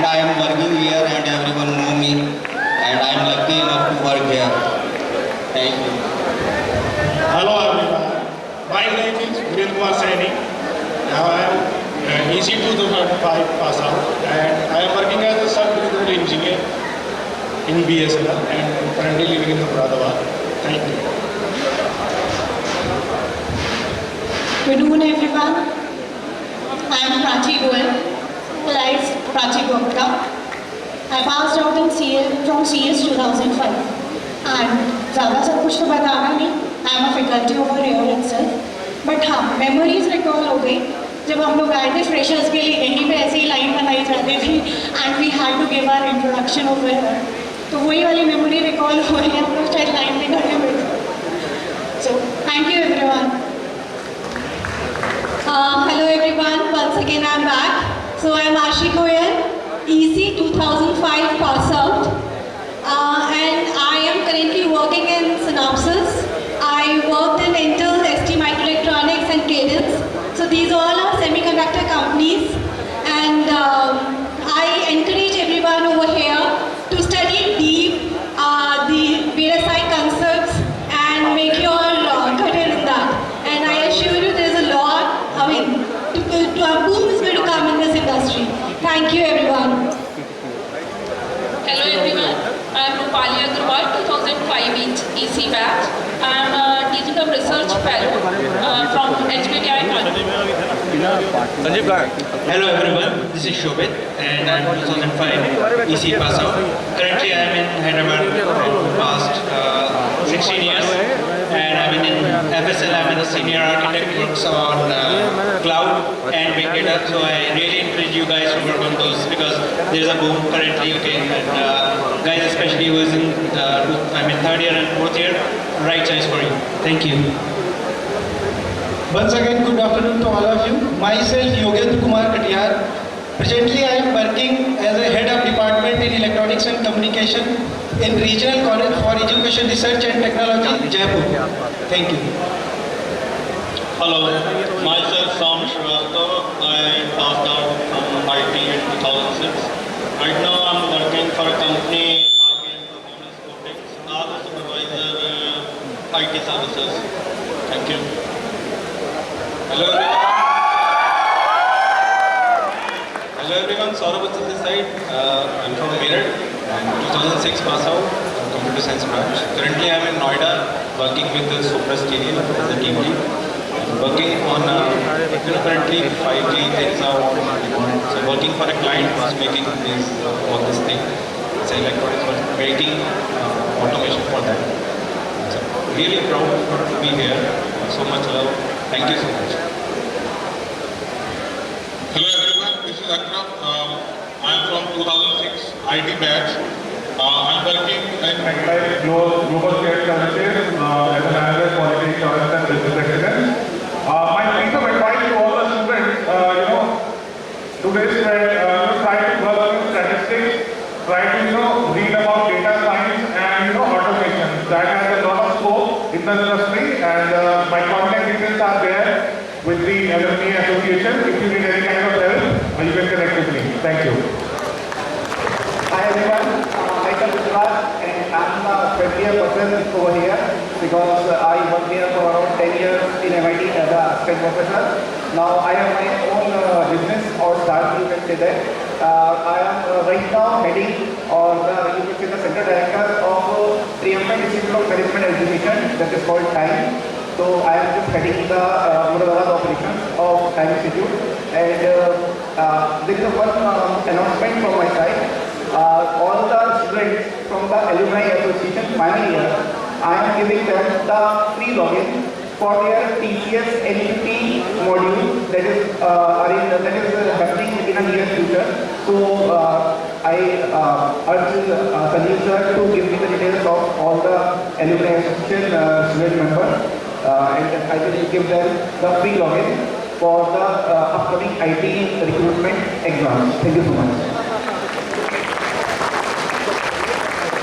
and I am working here and everyone know me and I am lucky enough to work here. Thank you. Hello everyone. My name is Viren Kumar Saini. Now I am EC 2005 pass out and I am working as a sub-divisional engineer in BSNL and currently living in Moradabad. Thank you. Good noon everyone. I am Prachi Goel, alias Prachi Gupta. I passed out in from CS 2005 and ज़्यादा सब कुछ तो बताना नहीं. I am a faculty over here itself. But हाँ, memories recall हो गई जब हम लोग आए थे freshers के लिए यहीं पे ऐसी ही लाइन बनाई जाती थी and we had to give our introduction over here. तो वही वाली memory recall हो रही है, हम लोग शायद लाइन में खड़े हुए थे. So thank you everyone. Hello everyone, once again I am back. So I am Ashi Goel, EC 2005 pass out and I am currently working in Synopsys. I worked in Intel, ST Microelectronics and Cadence. So these all are semiconductor companies and I encourage everyone over here to study deep the VLSI concepts and make your career in that. And I assure you there is a lot, boom is going to come in this industry. Thank you everyone. Hello everyone, I am Rupali Agarwal, 2005 EC batch. I am a teaching and research fellow from HBTI Kanpur. Hello everyone, this is Shobit and I am 2005 EC pass out. Currently I am in Hyderabad for past 16 years and I am in FSL. I am a senior architect, works on cloud and big data. So I really encourage you guys to work on those because there is a boom currently, okay, and guys especially who is in third year and fourth year, right choice for you. Thank you. Once again, good afternoon to all of you. Myself, Yogendra Kumar Katiyar. Presently, I am working as a head of department in electronics and communication in Regional College for Education Research and Technology, Jaipur. Thank you. Hello, myself Sam Shrivastava. I passed out from IT in 2006. Right now, I'm working for a company, RBN Performance Coatings, as a supervisor, IT services. Thank you. Hello everyone, Saurabh Bachchan this side. I'm from Meerut and 2006 pass out from Computer Science branch. Currently I'm in Noida working with the Sopra Steria as a team lead. Working on currently 5G things are so working for a client who's making this all this thing. It's electronics but making automation for that. So really proud to be here. So much love. Thank you so much. Hello everyone, this is Akram. I am from 2006 IT batch. I am working in Global Shared Services as an analyst, quality assurance and business excellence. My piece of advice to all the students, to this try to work with statistics, try to read about data science and automation. That has a lot of scope in the industry, and my contact details are there with the Alumni Association. If you need any kind of help, you can connect with me. Thank you. Hi everyone, myself is Raj and I'm a familiar person over here because I worked here for around 10 years in MIT as a assistant professor. Now I have my own business or startup, you can say that. I am right now heading or you can say the center director of Triumphant Institute of Management Education, that is called TIME. So I am just heading the Moradabad operations of TIME Institute, and there is a one announcement from my side. All the students from the Alumni Association final year, I am giving them the free login for their TCS NEP module that is happening in the near future. So I urge Sanjeev sir to give me the details of all the Alumni Association student members, and I will give them the free login for the upcoming IT recruitment exams. Thank you so much.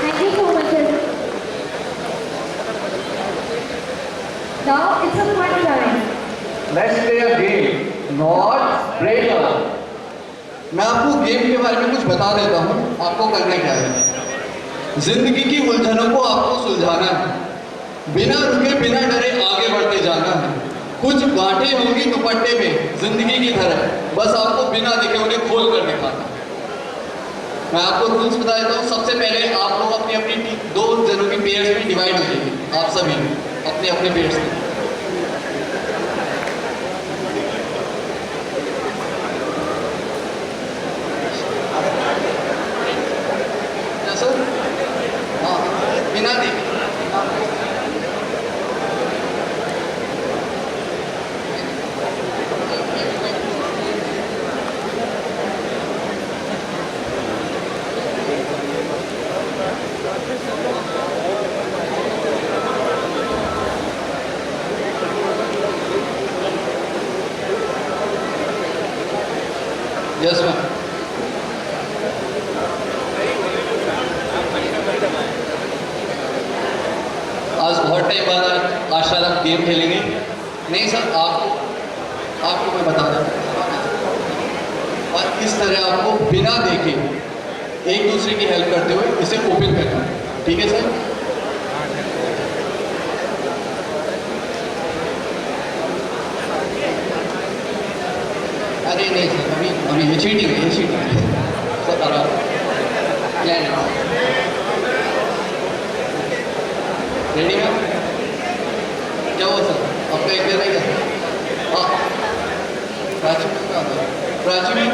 Thank you so much. Now it's a fun time. Let's play a game, not break up. मैं आपको game के बारे में कुछ बता देता हूँ। आपको करना क्या है, जिंदगी की उलझनों को आपको सुलझाना है, बिना रुके बिना डरे आगे बढ़ते जाना है। कुछ गांठें होंगी दुपट्टे में जिंदगी की तरह, बस आपको बिना देखे उन्हें खोल कर दिखाना है। मैं आपको रूल्स बता देता हूँ। सबसे पहले आप लोग अपनी अपनी 2 जनों की पेयर्स में डिवाइड हो जाएंगे, आप सभी अपने अपने पेयर्स में। सर हाँ, बिना देखे यस मैम। आज बहुत टाइम बाद आज शायद आप गेम खेलेंगे। नहीं सर, आपको मैं बता रहा हूँ, और इस तरह आपको बिना देखे एक दूसरे की हेल्प करते हुए इसे ओपन करना है, ठीक है सर? अरे नहीं सर, अभी ये चीटिंग है, ये चीटिंग है सर। आराम रेडी मैम? क्या हुआ सर, आपका एक देर रहेगा? हाँ प्राची मैम का आता है। प्राची मैम,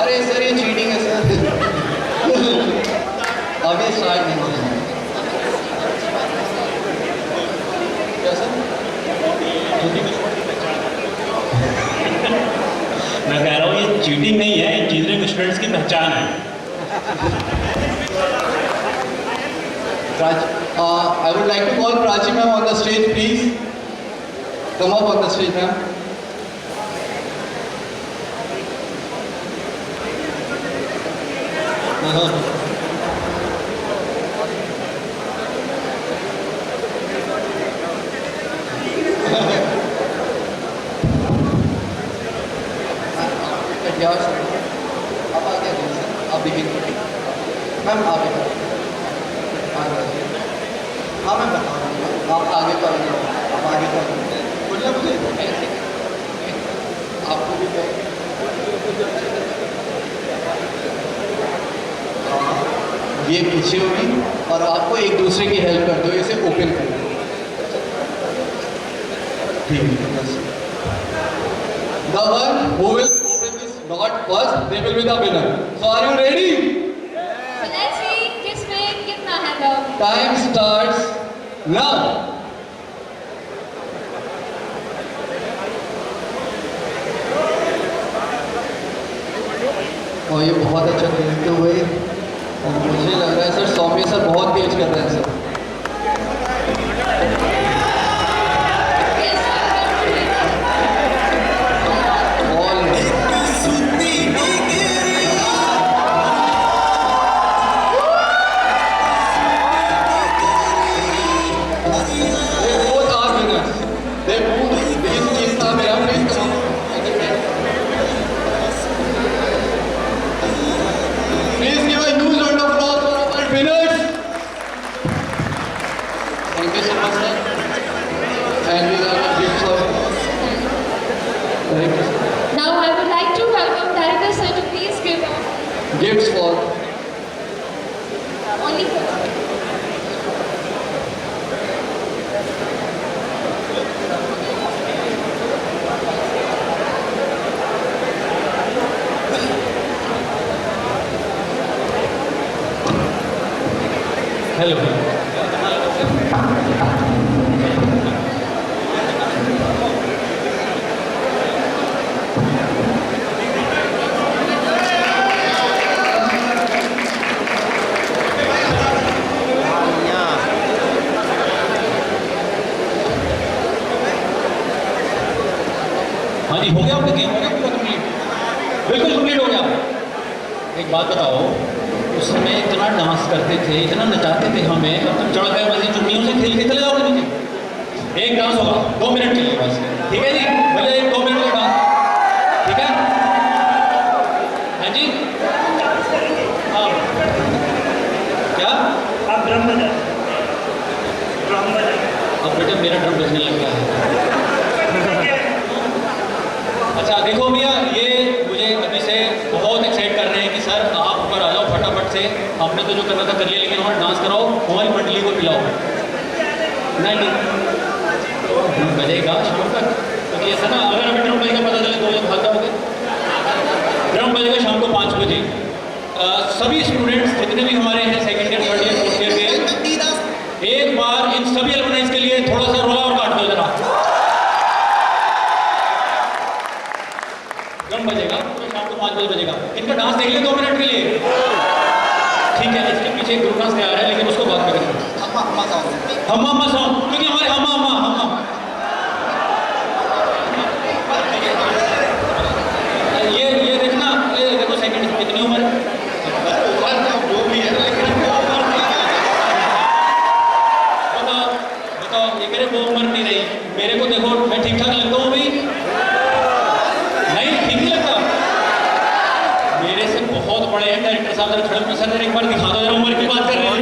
अरे सर ये चीटिंग है सर। अभी स्टार्ट नहीं होगा। क्या सर? मैं कह रहा हूँ ये चीटिंग नहीं है, इंजीनियरिंग स्टूडेंट्स की पहचान है। I would like to call Prachi ma'am on the stage, please. Come up on the stage, ma'am. यार सर, आप आगे आइए सर, आप देखिए मैम, आगे हाँ मैं बता रहा हूँ, आप आगे कर रहे हो, आप आगे कर रहे हो, बोलिए मुझे आपको भी ये पीछे होगी और आपको एक दूसरे की हेल्प करते हुए इसे ओपन करना है, ठीक है? The one who will open this knot first, they will be the winner. So are you ready? Let's see किसमें कितना है दम। Time starts now. और ये बहुत अच्छा खेलते हुए, और मुझे लग रहा है सर सौम्य सर बहुत तेज कर रहे हैं sir. Now I would like to welcome Director Sir to please give gifts for only for hello. हाँ जी, हो गया आपका गेम, हो गया पूरा कंप्लीट? बिल्कुल कंप्लीट हो गया। एक बात बताओ, उस समय इतना डांस करते थे, इतना नचाते थे हमें, अब तुम चढ़ गए वैसे चुन्नियों से खेल के चले जाओगे नीचे। एक डांस होगा 2 मिनट के लिए बस, ठीक है जी? भले 1-2 मिनट का डांस, ठीक है? जी हाँ क्या आप ड्रम बजा अब बेटा मेरा ड्रम बजने लग गया है। अच्छा देखो भैया, ये मुझे अभी से बहुत एक्साइट कर रहे हैं कि सर आप ऊपर आ जाओ फटाफट से। हमने तो जो करना था कर लिया, लेकिन वहाँ डांस कराओ, हमारी मंडली को पिलाओ। नहीं बजेगा शाम तक, क्योंकि ऐसा ना अगर हमें ड्रम बजेगा पता चले 2 बजे भागता होगा। ड्रम बजेगा शाम को 5 बजे। सभी स्टूडेंट्स जितने भी हमारे हैं second year, third year, fourth year के, एक बार इन सभी एलुमनाइज के लिए थोड़ा सा रोला और काट दो जरा। ड्रम बजेगा तो शाम को 5 बजे बजेगा। इनका डांस देख ले 2 मिनट के लिए, ठीक है? इसके पीछे एक ग्रुप डांस तैयार है, लेकिन उसको बात करेंगे हम्मा सॉन्ग, क्योंकि हमारे हम्मा ये देखना, ये देखो सेकंड कितनी उम्र है जो भी है, बताओ ये मेरे वो उम्र नहीं रही। मेरे को देखो, मैं ठीक ठाक लगता हूँ भाई? नहीं, ठीक नहीं लगता। मेरे से बहुत बड़े हैं डायरेक्टर साहब, जरा खड़े सर एक बार दिखा दो जरा, उम्र की बात कर रहे हैं।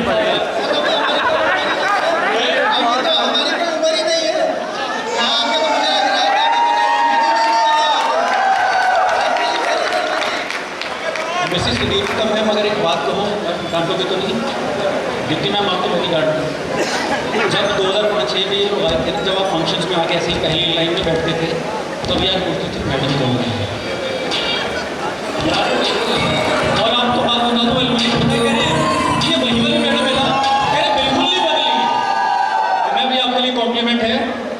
मिसेस दीपिका मैम, अगर एक बात कहूँ, डांटोगे तो नहीं? दीप्ति मैम आपको नहीं डांटूँ। जब 2005-6 में ये लोग आए थे, जब आप फंक्शंस में आके ऐसे ही पहली लाइन में बैठते थे, तब यार बोलती थी मैडम कहूँगी। और आपको बात बता दो, ये वही वाली मैडम है ना, मेरे बिल्कुल नहीं बदली। मैं भी आपके लिए कॉम्प्लीमेंट है,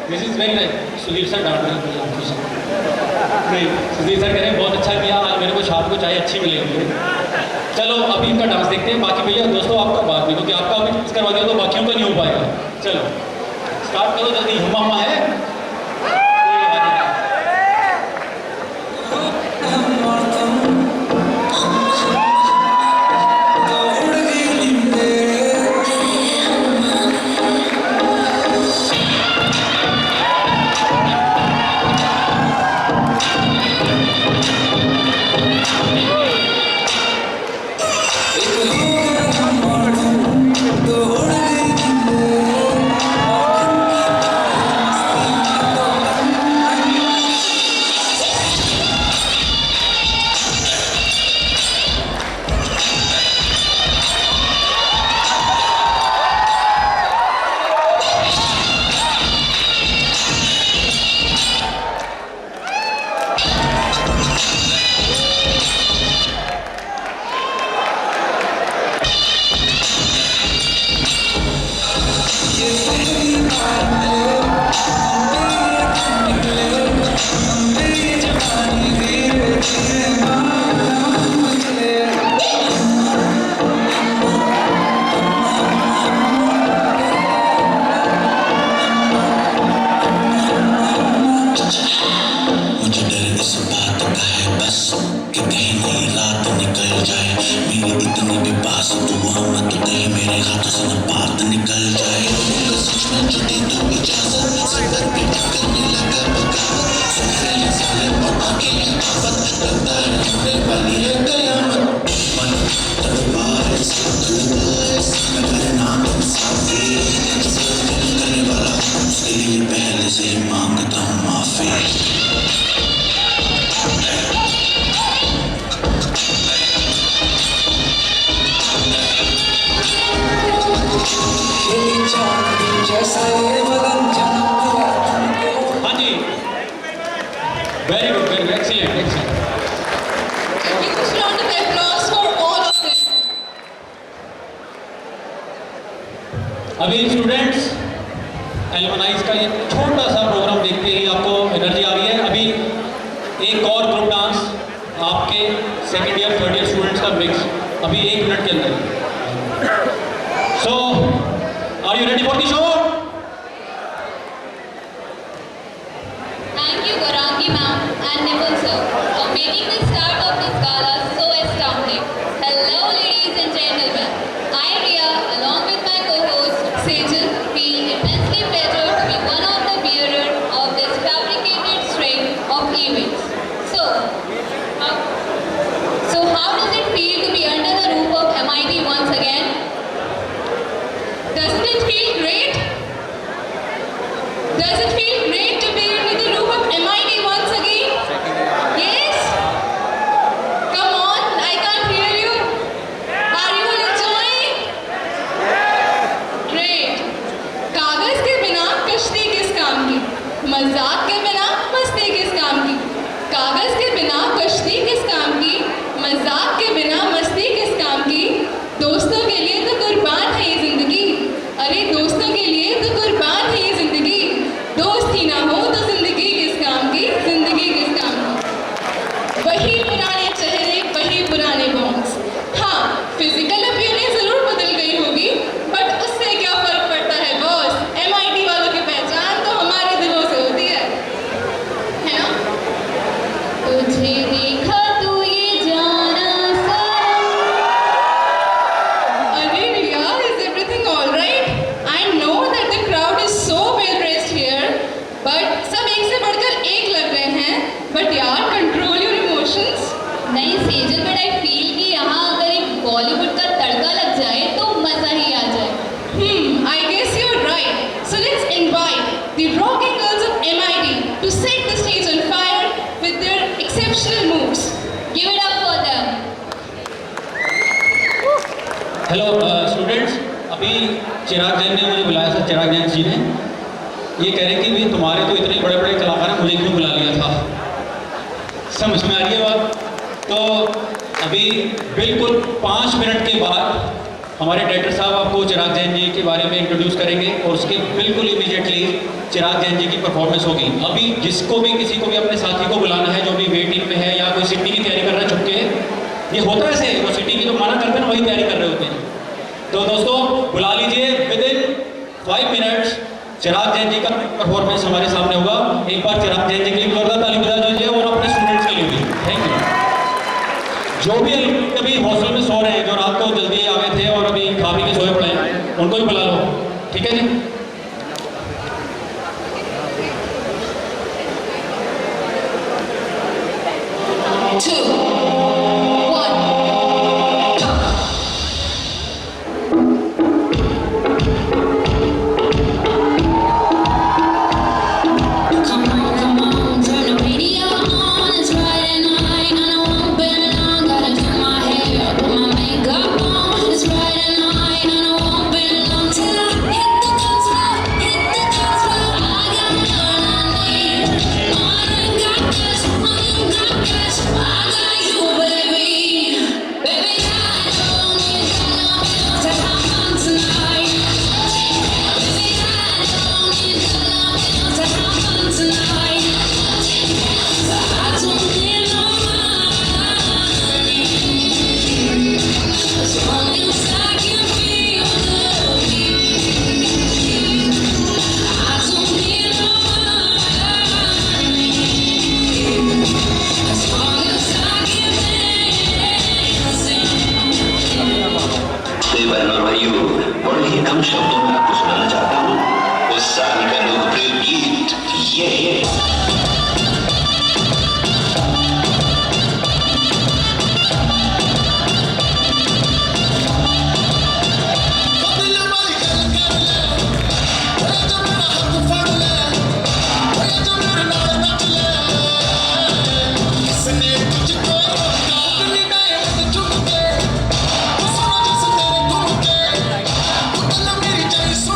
this is very nice. Sudhir sir डांट रहे हैं नहीं, सुधीर सर कह रहे हैं बहुत अच्छा किया, आज मेरे को शाम को चाय अच्छी मिलेगी। चलो अभी इनका डांस देखते हैं। बाकी भैया दोस्तों आपका बात नहीं, क्योंकि आपका अभी फिक्स करवा दिया तो बाकियों का नहीं हो पाएगा। चलो स्टार्ट करो जल्दी, हम्मा है। Very good, very good, excellent, excellent. A huge round of applause for all of them. अभी स्टूडेंट्स एलुमनाइज का ये छोटा सा प्रोग्राम देखते ही आपको एनर्जी आ रही है। अभी एक और ग्रुप डांस आपके second year third year students का मिक्स अभी 1 मिनट के अंदर। So are you ready for the show? Thank you, Gaurangi ma'am and Nipul sir, for making the start of this gala so astounding. Hello, ladies and gentlemen. I, Riya, along with my co-host Sejal, feel immensely pleasure to be one of the bearer of this fabricated string of events. So how दोस्तों के लिए तो कुर्बान है ये जिंदगी, अरे दोस्तों के लिए तो कुर्बान है ये जिंदगी, दोस्त ही ना हो तो जिंदगी किस काम की, जिंदगी किस काम की। वही पुराने चेहरे, वही पुराने बॉन्ड्स, हाँ फिजिकल अपीयरेंस जरूर बदल गई होगी, बट उससे क्या फर्क पड़ता है बॉस, MIT वालों की पहचान तो हमारे दिलों से होती है ना। तुझे देखा तो ये जाना सनम। अरे रिया, is everything all right? I know that the crowd is so well dressed here, but सब एक से बढ़कर एक लग रहे हैं, but यार control your emotions। नहीं सेजल, बट आई फील कि यहाँ अगर एक बॉलीवुड का तड़का लग जाए तो मजा ही आ जाए। I guess you're right. So let's invite the rocking girls of MIT to set the stage on fire with their exceptional moves. Give it up for them. Hello students, अभी चिराग जैन ने मुझे बुलाया था, चिराग जैन जी ने ये कह रहे कि भाई तुम्हारे तो इतने बड़े बड़े कलाकार हैं, मुझे क्यों बुला लिया था। समझ में आ रही है बात? तो अभी बिल्कुल 5 मिनट के बाद हमारे डायरेक्टर साहब आपको चिराग जैन जी के बारे में इंट्रोड्यूस करेंगे और उसके बिल्कुल इमीडिएटली चिराग जैन जी की परफॉर्मेंस होगी। अभी जिसको भी किसी को भी अपने साथी को बुलाना है जो भी वेटिंग में है या कोई सिटी की तैयारी कर रहा है चुपके, ये होता है ऐसे, वो सिटी की जो माना करते हैं ना वही तैयारी कर रहे होते हैं। तो दोस्तों बुला लीजिए, विदिन 5 मिनट्स चिराग जैन जी का परफॉर्मेंस हमारे सामने होगा। एक बार चिराग जैन जी के लिए जोरदार ताली बजा दीजिए और अपने स्टूडेंट्स के लिए भी। Thank you. जो भी अभी हॉस्टल में सो रहे हैं, जो रात को जल्दी आ गए थे और अभी खा पी के सोए पड़े हैं, उनको भी बुला लो, ठीक है जी। शब्दों में आपको सुनाना चाहता हूँ उस साल का लोकप्रिय गीत ये है। So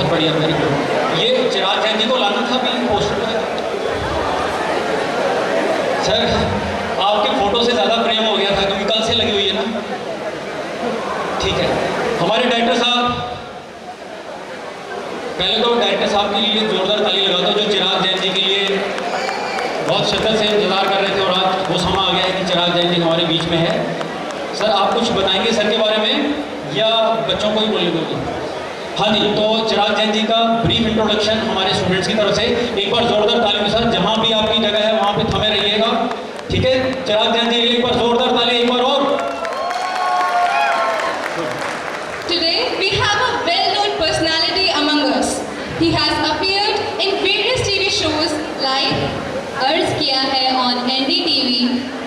बहुत बढ़िया, वेरी गुड। ये चिराग जैन जी को लाना था अभी पोस्टर पे। सर आपके फोटो से ज़्यादा प्रेम हो गया था क्योंकि कल से लगी हुई है ना। ठीक है, हमारे डायरेक्टर साहब, पहले तो डायरेक्टर साहब के लिए जोरदार ताली लगाता हूँ जो चिराग जैन जी के लिए बहुत शिद्दत से इंतजार कर रहे थे और आज वो समय आ गया है कि चिराग जैन जी हमारे बीच में है। सर आप कुछ बताएंगे सर के बारे में या बच्चों को ही बोलने दोगे? हाँ जी, तो चिराग जैन जी का ब्रीफ इंट्रोडक्शन हमारे स्टूडेंट्स की तरफ से एक बार जोरदार ताली के साथ, जहाँ भी आपकी जगह है वहाँ पे थमे रहिएगा, ठीक है? चिराग जैन जी एक बार जोरदार ताली, एक बार और। Today we have a well-known personality among us. He has appeared in various TV shows like अर्ज किया है ऑन NDTV,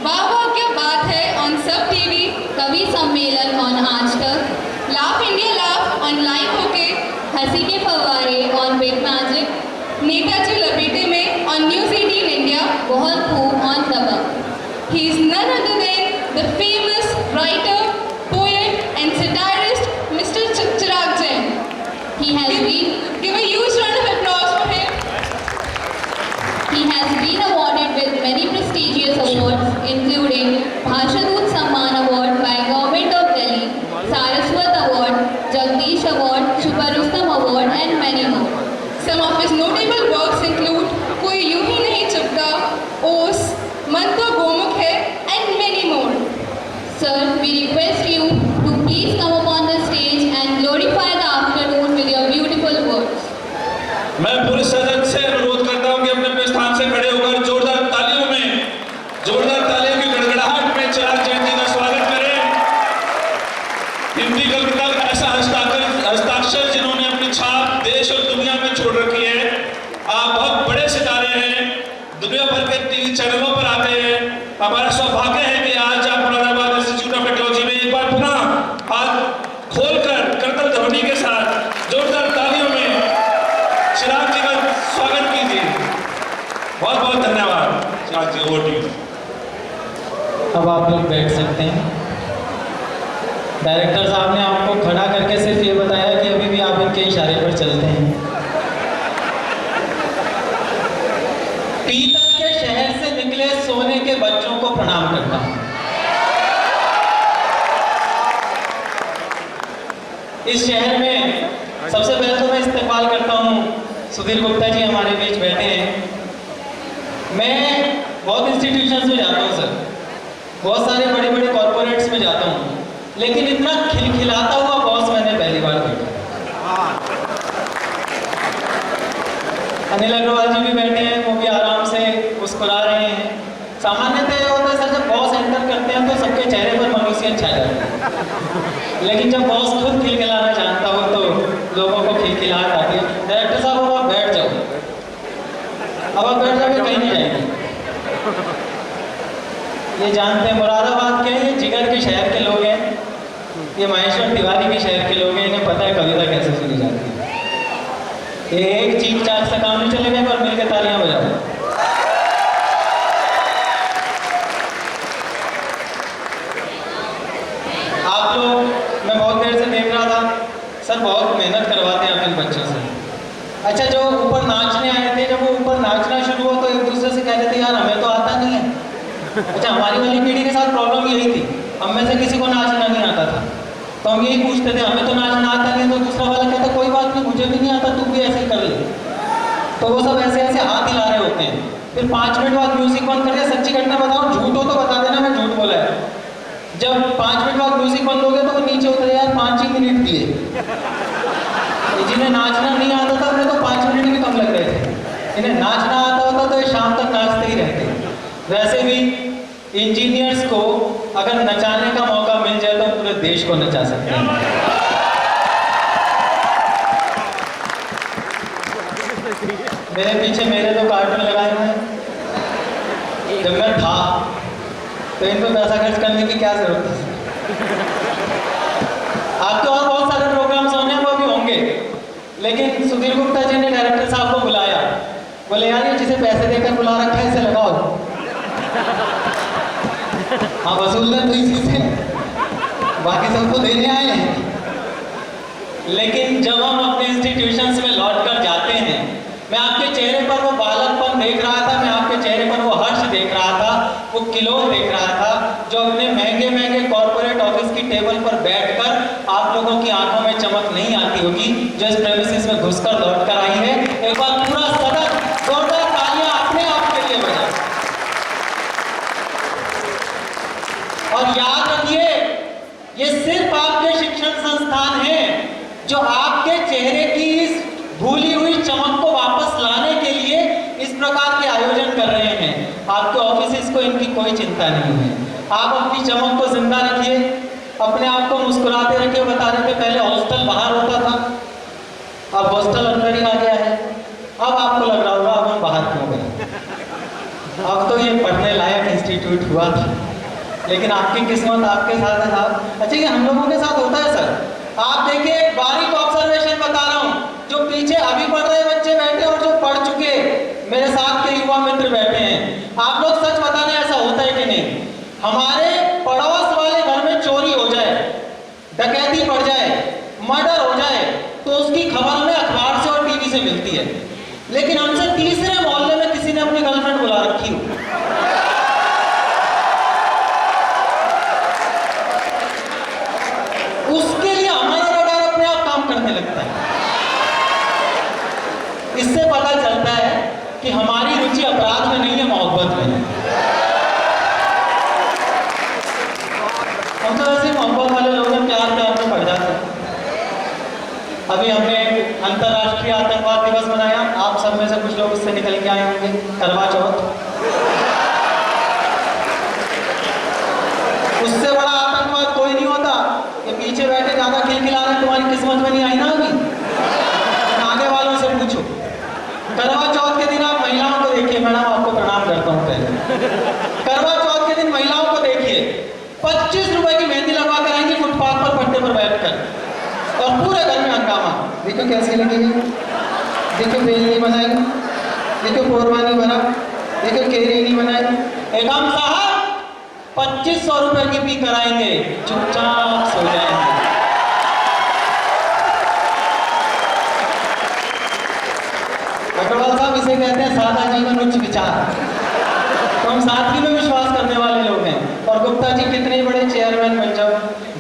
वाह वाह क्या बात है ऑन सब टीवी, कवि सम्मेलन ऑन आज तक, laugh India laugh on live होके, हंसी के फव्वारे ऑन बिग मैजिक, नेताजी लपेटे में ऑन न्यूज़ 18 इंडिया, बहुत खूब on Dabangg. He is none other than the famous writer, poet and satirist Mr. Chirag Jain. He has been give a huge round of applause for him. He has been awarded with many prestigious awards including Bhashadoot Samman Award by Government of Delhi, Saraswat Award, Jagdish Award, Shubha Rustam Award and many more. Some of his notable works include कोई यूं ही नहीं चुपता, ओस, मन तो गोमुख है and many more. Sir, we request you to please come upon the stage and glorify the afternoon with your beautiful words. मैं पूरे सदन से अनुरोध करता हूं कि अपने अपने स्थान से खड़े होकर जोरदार तालियों की गड़गड़ाहट में चिराग जैन जी का स्वागत करें। हिंदी कविता का ऐसा हस्ताक्षर जिन्होंने अपनी छाप देश और दुनिया में छोड़ रखी है। आप बहुत बड़े सितारे हैं, दुनिया भर के टीवी चैनलों पर आते हैं। हमारा सौभाग्य है कि आज आप मुरादाबाद इंस्टीट्यूट ऑफ टेक्नोलॉजी में एक बार पुनः हाथ खोलकर करतल ध्वनि के साथ जोरदार तालियों में चिराग जी का स्वागत कीजिए। बहुत बहुत धन्यवाद चिराग जी, ओवर टू यू। अब आप लोग बैठ सकते हैं। डायरेक्टर साहब ने आपको खड़ा करके सिर्फ ये बताया कि अभी भी आप इनके इशारे पर चलते हैं। पीतल के शहर से निकले सोने के बच्चों को प्रणाम करता हूँ। इस शहर में सबसे पहले तो मैं इस्तेमाल करता हूँ सुधीर गुप्ता जी हमारे बीच बैठे हैं। मैं बहुत इंस्टीट्यूशंस में जाता हूँ सर, बहुत सारे बड़े बड़े कॉर्पोरेट्स में जाता हूँ, लेकिन इतना खिलखिलाता हुआ बॉस मैंने पहली बार देखा। अनिल अग्रवाल जी भी बैठे हैं, वो भी आराम से मुस्कुरा रहे हैं। सामान्यतः ये होता है सर, जब बॉस एंटर करते हैं तो सबके चेहरे पर मनुष्य छा जाता है, लेकिन जब बॉस खुद खिलखिलाना जानता हो तो लोगों को खिलखिलाहट आती है। डायरेक्टर साहब अब आप बैठ जाओ, अब आप बैठ जाओगे कहीं नहीं जाएंगे। ये जानते हैं मुरादाबाद के, ये जिगर के शहर के लोग हैं, ये महेश्वर तिवारी के शहर के लोग हैं, इन्हें पता है कविता कैसे सुनी जाती है। ये एक चीख चाक से काम नहीं चलेगा, पर मिलकर तालियां बजाओ। आप लोग, मैं बहुत देर से देख रहा था सर, बहुत मेहनत करवाते हैं अपने बच्चों से। अच्छा, जो ऊपर नाचने आए थे, जब वो ऊपर नाचना शुरू हुआ तो एक दूसरे से कह रहे थे यार हमें तो आता नहीं है। अच्छा, हमारी वाली पीढ़ी के साथ प्रॉब्लम यही थी, हम में से किसी को नाचना नहीं आता था, तो हम यही पूछते थे हमें तो नाचना आता नहीं, तो दूसरा वाला कहता कोई बात नहीं, मुझे भी नहीं आता, तू भी ऐसे ही कर ले। तो वो सब ऐसे ऐसे हाथ हिला रहे होते हैं। फिर 5 मिनट बाद म्यूजिक बंद कर दिया। सच्ची घटना बताओ, झूठ हो तो बता देना मैं झूठ बोला है। जब 5 मिनट बाद म्यूजिक बंद हो गया तो वो नीचे उतरे, यार 5 ही मिनट दिए। जिन्हें नाचना नहीं आता था उन्हें तो 5 मिनट भी कम लग रहे थे, इन्हें नाचना आता होता तो ये शाम तक नाचते ही रहते। वैसे भी इंजीनियर्स को अगर नचाने का मौका मिल जाए तो पूरे देश को नचा सकते हैं। मेरे पीछे मेरे तो कार्टून लगाए हुए हैं। जब मैं था तो इनको पैसा खर्च करने की क्या जरूरत है। आपके और बहुत सारे प्रोग्राम्स होंगे, वो भी होंगे, लेकिन सुधीर गुप्ता जी ने डायरेक्टर साहब को बुलाया, बोले यार ये जिसे पैसे देकर बुला रखा है इसे लगाओ। हाँ, वसूल तो इसी से, बाकी सबको देने आए हैं। लेकिन जब हम अपने इंस्टीट्यूशंस में लौट कर जाते हैं, मैं आपके चेहरे पर वो बालकपन देख रहा था, मैं आपके चेहरे पर वो हर्ष देख रहा था, वो किलोर देख रहा था, जो अपने महंगे महंगे कॉर्पोरेट ऑफिस की टेबल पर बैठकर आप लोगों की आंखों में चमक नहीं आती होगी, जो इस प्रेमिसेस में घुसकर लौट कर आई है। एक बार पूरा सदन जोरदार तालियां अपने आप के लिए बजाए। और याद रखिए, ये सिर्फ आपके शिक्षण संस्थान हैं जो आपके चेहरे की इस भूली हुई चमक को वापस लाने के लिए इस प्रकार के आयोजन कर रहे हैं। आपके ऑफिसेस को इनकी कोई चिंता नहीं है। आप अपनी चमक को जिंदा रखिए, अपने आप को मुस्कुराते रखिए। बता रहे थे पहले हॉस्टल बाहर होता था, अब हॉस्टल अंदर ही आ गया है। अब आपको लग रहा होगा अब हम बाहर क्यों गए, अब तो ये पढ़ने लायक इंस्टीट्यूट हुआ था। लेकिन आपकी किस्मत आपके साथ है साहब। अच्छा, ये हम लोगों के साथ होता है सर। आप देखिए, एक बारीक ऑब्जर्वेशन बता रहा हूँ, जो पीछे अभी पढ़ रहे बच्चे बैठे और जो पढ़ चुके मेरे साथ के युवा मित्र बैठे हैं, आप लोग सच बताने ऐसा होता है कि नहीं? हमारे पड़ोस वाले घर में चोरी हो जाए, डकैती पड़ जाए, मर्डर हो जाए, तो उसकी खबर हमें अखबार से और टीवी से मिलती है। लेकिन हमसे तीसरे मोहल्ले में किसी ने अपनी गर्लफ्रेंड बुला रखी हो, उसके लिए हमारा रडार अपने आप काम करने लगता है। इससे पता चलता है कि हमारी रुचि अपराध में नहीं है, मोहब्बत में है। हम तो ऐसे मोहब्बत वाले लोग हैं, प्यार प्यार में पड़ जाते हैं। अभी हमने अंतर्राष्ट्रीय आतंकवाद दिवस मनाया, आप सब में से कुछ लोग उससे निकल के आए होंगे, करवा चौथ। उससे बड़ा आतंकवाद कोई नहीं होता कि पीछे बैठे ज्यादा खिलखिलाना तुम्हारी किस्मत में नहीं आई ना अभी, आगे वालों से पूछो। करवा चौथ के दिन आप महिलाओं को देखिए, मैडम आपको प्रणाम करता हूँ पहले। करवा चौथ के दिन महिलाओं को देखिए, 25 रुपए की मेहंदी लगवा कर आएंगी फुटपाथ पर पट्टे पर बैठकर, और पूरे घर में हंगामा। देखो कैसी लगेगी, देखो बेल नहीं बनाई, देखो कोरबा नहीं बना, देखो केरी नहीं बनाई। एकम साहब 2500 रुपए की भी कराएंगे, चुपचाप सो जाएंगे। अग्रवाल साहब इसे कहते हैं सादा जीवन उच्च विचार। तो हम सादगी में विश्वास करने वाले लोग हैं। और गुप्ता जी कितने बड़े चेयरमैन बन जाओ,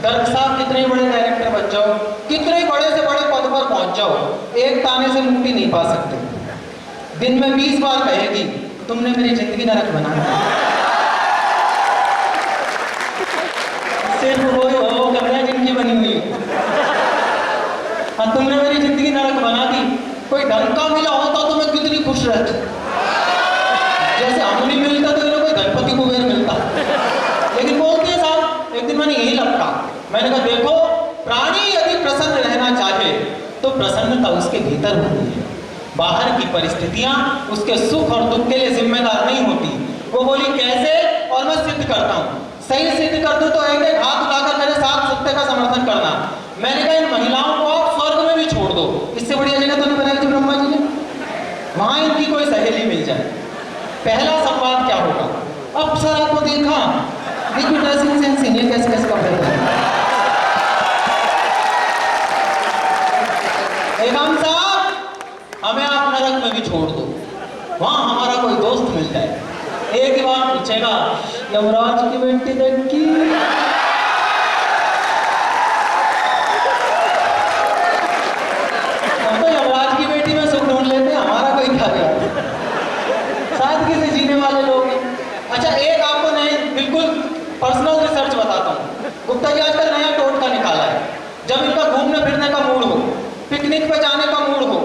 गर्ग साहब कितने बड़े डायरेक्टर बन जाओ, कितने बड़े से बड़े पद पर पहुंच जाओ, एक ताने से मुक्ति नहीं पा सकते। दिन में 20 बार कहेगी तुमने मेरी जिंदगी नरक बना दी। सिर्फ वो कन्या जिनकी बनी हुई है, हाँ तुमने मेरी जिंदगी नरक बना दी। कोई ढंग का मिला होता तो मैं कितनी खुश रहती। जैसे हम नहीं मिलता तो इन्हें कोई धनपति कुबेर मिलता। लेकिन बोलते हैं साहब, एक दिन मैंने यही लपका, मैंने कहा देखो, प्राणी यदि प्रसन्न रहना चाहे तो प्रसन्नता उसके भीतर होती है, बाहर की परिस्थितियां उसके सुख और दुख के लिए जिम्मेदार नहीं होती। वो बोली कैसे, और मैं सिद्ध करता हूँ। सही सिद्ध कर दूं तो एक एक हाथ उठाकर मेरे साथ सत्य का समर्थन करना। मैंने कहा इन महिलाओं को आप स्वर्ग में भी छोड़ दो, इससे बढ़िया जगह तो नहीं बनाई थी ब्रह्मा जी ने, वहां इनकी कोई सहेली मिल जाए। पहला संवाद क्या होगा, अप्सरा को देखा, देखो ड्रेसिंग सेंस इन्हें कैसे कैसे कपड़े पहने। एकम साहब हमें आप नरक में भी छोड़ दो, वहां हमारा कोई दोस्त मिल जाए। एक ही बात पूछेगा, यमराज की बेटी देखी, हम तो यमराज की बेटी में सुख ढूंढ लेते हैं, हमारा कोई क्या गया। सादगी से जीने वाले लोग हैं। अच्छा, एक आपको नहीं बिल्कुल पर्सनल रिसर्च बताता हूँ। गुप्ता जी आजकल नया टोटका निकाला है। जब इनका घूमने फिरने का मूड हो, पिकनिक पे जाने का मूड हो,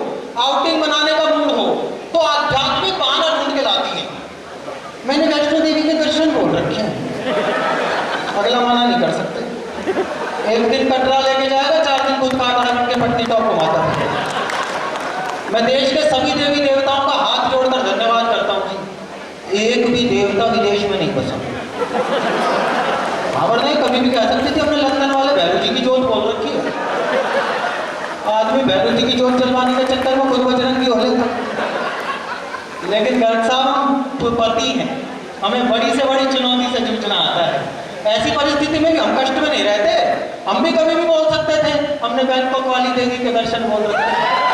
आउटिंग बनाने का मूड हो, तो आध्यात्मिक बहाना ढूंढ के लाती है। मैंने वैष्णो देवी के दर्शन बोल रखे हैं, अगला मना नहीं कर सकते। एक दिन कटरा लेके जाएगा, 4 दिन खुद काट के पट्टी टॉप घुमाता है। मैं देश के सभी देवी देवताओं का हाथ जोड़कर धन्यवाद करता हूँ कि एक भी देवता विदेश में नहीं बसा। खबर नहीं, कभी भी कह सकते थे अपने लंदन वाले भैरू जी की जोत खोल रखी है। आदमी भैरू जी की जोत जलवाने के चक्कर में खुद बजरंगी हो लेता। लेकिन गर्ग साहब हम पति हैं, हमें बड़ी से बड़ी चुनौती से जूझना आता है। ऐसी परिस्थिति में भी हम कष्ट में नहीं रहते। हम भी कभी भी बोल सकते थे हमने बैंकॉक वाली देवी के दर्शन बोल रखे।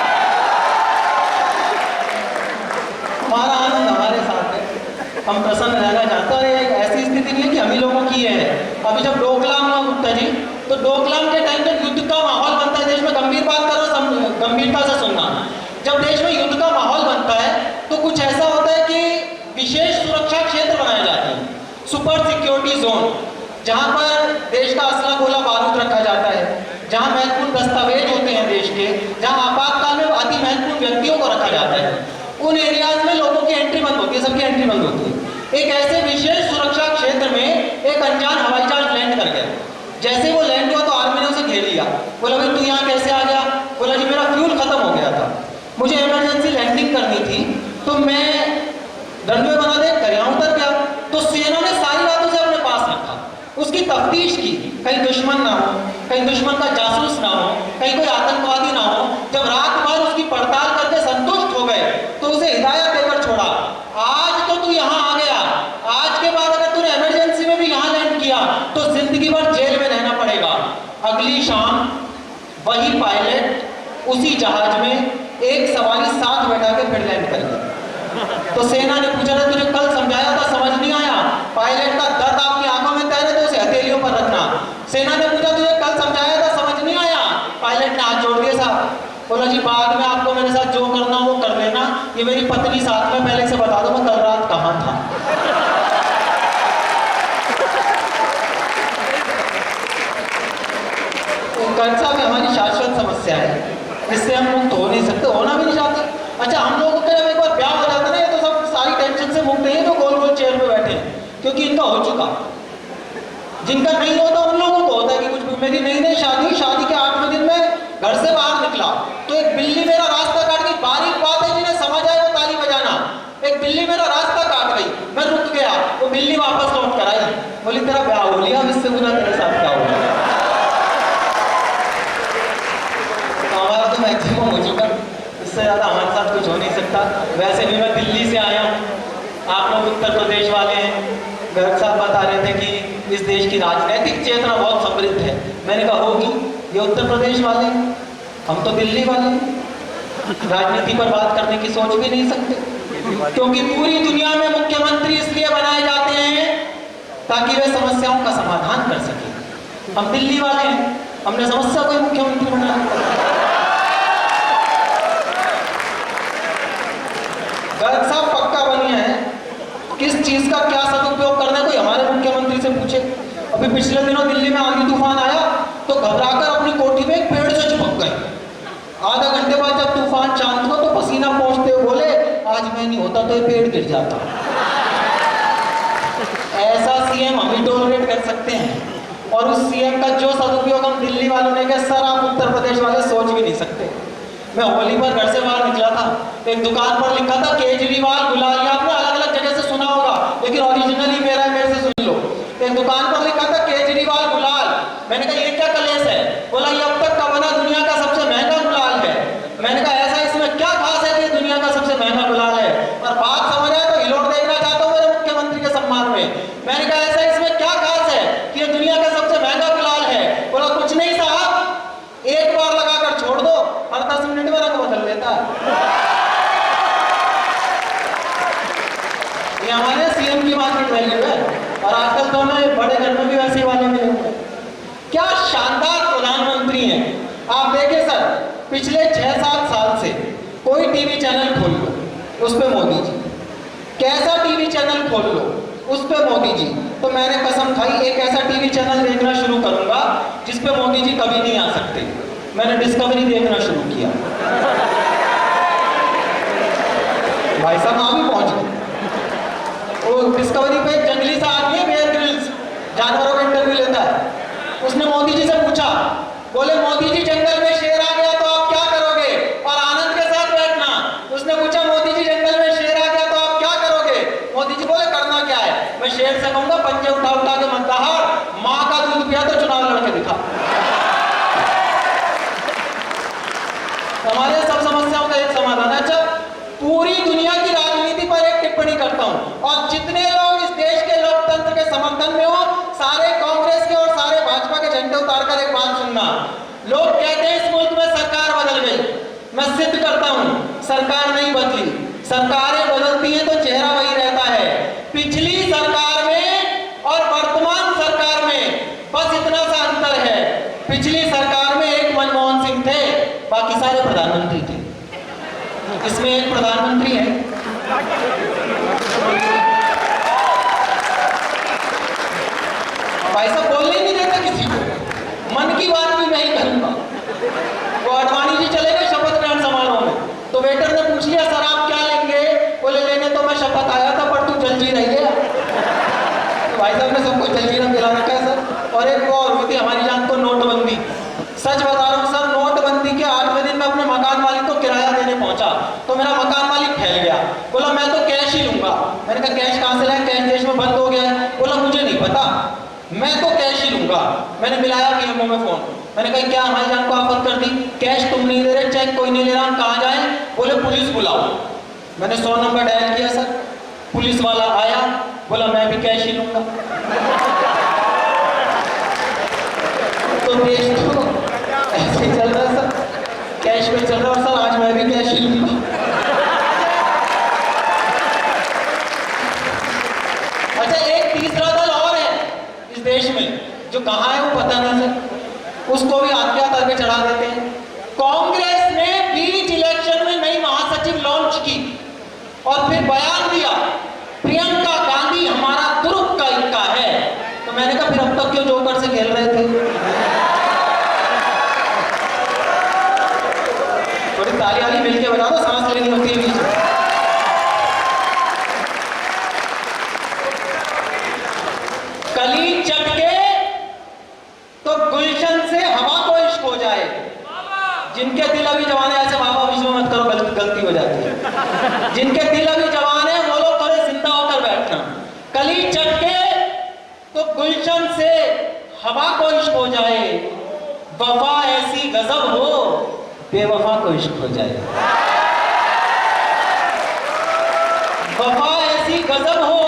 हम प्रसन्न रहना चाहते हैं। और एक ऐसी स्थिति नहीं है कि हम ही लोगों की है। अभी जब डोकलाम हुआ गुप्ता जी, तो डोकलाम के टाइम पे युद्ध का माहौल बनता है देश में। गंभीर बात करो, गंभीरता से सुनना। जब देश में युद्ध का माहौल बनता है तो कुछ ऐसा होता है कि विशेष सुरक्षा क्षेत्र बनाए जाते हैं, सुपर सिक्योरिटी जोन, जहां पर देश का असला गोला बारूद रखा जाता है, जहां महत्वपूर्ण दस्तावेज होते हैं देश के, जहां आपातकाल में अति महत्वपूर्ण व्यक्तियों को रखा जाता है। उन एरियाज में लोगों की एंट्री बंद होती है, सबकी एंट्री बंद होती है। एक ऐसे विशेष सुरक्षा क्षेत्र में एक अनजान हवाई जहाज लैंड कर गया। जैसे वो लैंड हुआ तो आर्मी ने उसे घेर लिया। बोला भाई तू यहाँ कैसे आ गया? बोला जी मेरा फ्यूल खत्म हो गया था, मुझे इमरजेंसी लैंडिंग करनी थी, तो मैं रनवे बना दे कर यहाँ उतर गया। तो सेना ने सारी बात उसे अपने पास रखा, उसकी तफ्तीश की, कहीं दुश्मन ना हो, कहीं दुश्मन का जासूस ना हो, कहीं कोई आतंकवादी ना हो। जब रात भर उसकी पड़ताल करके संतुष्ट हो गए तो उसे हिदायत देकर छोड़ा। आज तो तू यहाँ आ गया, आज के बाद अगर तूने इमरजेंसी में भी यहाँ लैंड किया तो जिंदगी भर जेल में रहना पड़ेगा। अगली शाम वही पायलट उसी जहाज में एक सवारी साथ बैठा के फिर लैंड कर गया। तो सेना ने पूछा था तुझे कल समझाया था, समझ नहीं आया? पायलट का दर्द आपकी आंखों में तैरे तो उसे हथेलियों पर रखना। सेना ने पूछा तुझे कल समझाया था, समझ नहीं आया? पायलट ने हाथ जोड़ दिया साहब। बोला जी बाद में आपको मेरे साथ जो करना हो वो कर लेना, ये मेरी पत्नी साथ में पहले से बता दो मैं कल रात कहाँ था। कर्जा में हमारी शाश्वत समस्या है, इससे हम मुक्त हो नहीं सकते, होना भी नहीं चाहते। अच्छा हम लोगों का जब एक बार ब्याह हो जाता है ना, ये तो सब सारी टेंशन से मुक्त है जो गोल गोल चेयर पे बैठे हैं, क्योंकि इनका हो चुका। जिनका नहीं होता उन लोगों को होता है कि कुछ। मेरी नई नई शादी हुई, शादी के 8वें दिन में घर से बाहर निकला तो एक बिल्ली मेरा रास्ता काट गई। बारीक बात है, जिन्हें समझ आए वो ताली बजाना। एक बिल्ली मेरा रास्ता काट गई, मैं रुक गया, वो बिल्ली वापस लौट कर आई, बोली तेरा ब्याह हो लिया, इससे बुरा तेरे साथ क्या हो गया? हमारा तो मैक्सिमम हो चुका, इससे ज़्यादा हमारे साथ कुछ हो नहीं सकता। वैसे भी मैं दिल्ली से आया हूँ, आप लोग उत्तर प्रदेश वाले हैं। गर्ग साहब बता रहे थे कि इस देश की राजनीतिक चेतना बहुत समृद्ध है। मैंने कहा होगी, ये उत्तर प्रदेश वाले हैं, हम तो दिल्ली वाले हैं। राजनीति पर बात करने की सोच भी नहीं सकते, क्योंकि पूरी दुनिया में मुख्यमंत्री इसलिए बनाए जाते हैं ताकि वे समस्याओं का समाधान कर सकें। हम दिल्ली वाले हैं, हमने समस्या को ही मुख्यमंत्री बनाया। गर्ग साहब पक्का बनिया है, किस चीज का क्या सदुपयोग करना है कोई हमारे मुख्यमंत्री से पूछे। अभी पिछले दिनों दिल्ली में आंधी तूफान आया तो घबराकर अपनी कोठी में एक पेड़ से चिपक गए। आधा घंटे बाद जब तूफान शांत हुआ तो पसीना पोंछते हुए बोले आज मैं नहीं होता तो ये पेड़ गिर जाता। ऐसा सीएम हम ही टॉलरेट कर सकते हैं, और उस सीएम का जो सदुपयोग हम दिल्ली वालों ने किया सर आप उत्तर प्रदेश वाले सोच भी नहीं सकते। मैं होली पर घर से बाहर निकला था, एक दुकान पर लिखा था केजरीवाल गुलाल, आपने अलग अलग जगह से सुना होगा लेकिन ओरिजिनली मेरा है, मेरे से सुन लो। एक दुकान पर लिखा था केजरीवाल गुलाल। मैंने कहा ये क्या कलेश है? बोला ये अब तक का बना दुनिया का सबसे महंगा गुलाल है। मैंने कहा ऐसा इसमें क्या खास है कि दुनिया का सबसे महंगा गुलाल है? और बात समझ आए तो हिलोट देखना चाहता हूँ मेरे मुख्यमंत्री के सम्मान में। मैंने कहा ऐसा इसमें क्या खास है कि ये दुनिया का सबसे महंगा गुलाल है? बोला कुछ नहीं साहब, एक बार लगाकर छोड़ दो, हर 10 मिनट में रंग बदल लेता है। ये हमारे सीएम की मार्केट वैल्यू है, और आजकल तो हमें बड़े घर में भी वैसे वाले मिले हुए। क्या शानदार प्रधानमंत्री हैं आप। देखिए सर, पिछले 6-7 साल से कोई टीवी चैनल खोल लो उस पे मोदी जी, कैसा टीवी चैनल खोल लो उस पे मोदी जी। तो मैंने कसम खाई एक ऐसा टीवी चैनल देखना शुरू करूंगा जिस पे मोदी जी कभी नहीं आ सकते। मैंने डिस्कवरी देखना शुरू किया, भाई साहब वहां भी पहुंच गए। वो डिस्कवरी पे जंगली सा आदमी है, बेयर ग्रिल्स, जानवरों का इंटरव्यू लेता है। उसने मोदी जी से पूछा, बोले मोदी जी जंगल में शेर आ गया तो आप क्या करोगे? और आनंद के साथ बैठना। उसने पूछा मोदी जी जंगल में शेर आ गया तो आप क्या करोगे? मोदी जी बोले करना क्या है? मैं शेर से कहूंगा पंजे उठा उठा के मत दहाड़, माँ का दूध पिया तो चुनाव लड़के दिखा। हमारे सब समस्याओं का एक समाधान है। अच्छा, पूरी दुनिया की राजनीति पर एक टिप्पणी करता हूं, और जितने लोग इस देश के लोकतंत्र के समर्थन में हो सारे कांग्रेस के और सारे भाजपा के झंडे उतारकर एक बात सुनना। लोग कहते हैं इस मुल्क में सरकार बदल गई, मैं सिद्ध करता हूं सरकार नहीं बदली। सरकारें बदलती हैं तो चेहरा वही रहता है। इसमें एक प्रधानमंत्री है। भाई साहब बोलने ही नहीं देता किसी को, मन की बात भी मैं ही करूंगा। वो अडवाणी जी चले गए शपथ ग्रहण समारोह में, तो वेटर ने पूछ लिया सर आप क्या लेंगे? बोले लेने तो मैं शपथ आया था पर तू जलजीरा ही गया। तो भाई साहब ने सबको जलजीरा पिला रखा है सर। और एक वो और होती हमारी जान को नोटबंदी। सच बता रहा हूँ सर, नोटबंदी के 8वें दिन में अपने मकान मालिक को किराया देने पहुंचा तो मेरा मकान मालिक फैल गया, बोला मैं तो कैश ही लूंगा। मैंने कहा कैश कहाँ से लाए? कैश देश में बंद हो गया है। बोला मुझे नहीं पता, मैं तो कैश ही लूंगा। मैंने मिलाया पीएमओ में फोन, मैंने कहा क्या हमारी जान को आफत कर दी, कैश तुम नहीं दे रहे, चेक कोई नहीं ले रहा, हम कहाँ जाए? बोले पुलिस बुलाओ। मैंने 100 नंबर डायल किया सर, पुलिस वाला आया, बोला मैं भी कैश ही लूंगा। तो देश तो ऐसे चल रहा है सर, कैश पे चल रहा है सर, आज मैं भी कैश ही लूंगा। अच्छा एक तीसरा दल और है इस देश में जो कहाँ है वो पता नहीं सर, उसको भी आज्ञा करके चढ़ा देते हैं। कांग्रेस ने बीच इलेक्शन में नई महासचिव लॉन्च की और फिर बयान दिया प्रियंका गांधी हमारा तुरुप का इक्का है। तो मैंने कहा फिर अब तक क्यों जोकर से खेल रहे थे? थोड़ी ताली वाली मिलके बजा दो, सांस लेनी होती है बीच में। कली चटके तो गुलशन से हवा को इश्क हो जाए। जिनके दिल अभी जवान है, ऐसे बाबा बीच में मत करो, गलती हो जाती है। जिनके दिल अभी जवान है वो लोग थोड़े जिंदा होकर बैठना। कली चटके तो गुलशन से हवा को इश्क हो जाए, वफा ऐसी गजब हो बेवफा को इश्क हो जाए। वफा ऐसी गजब हो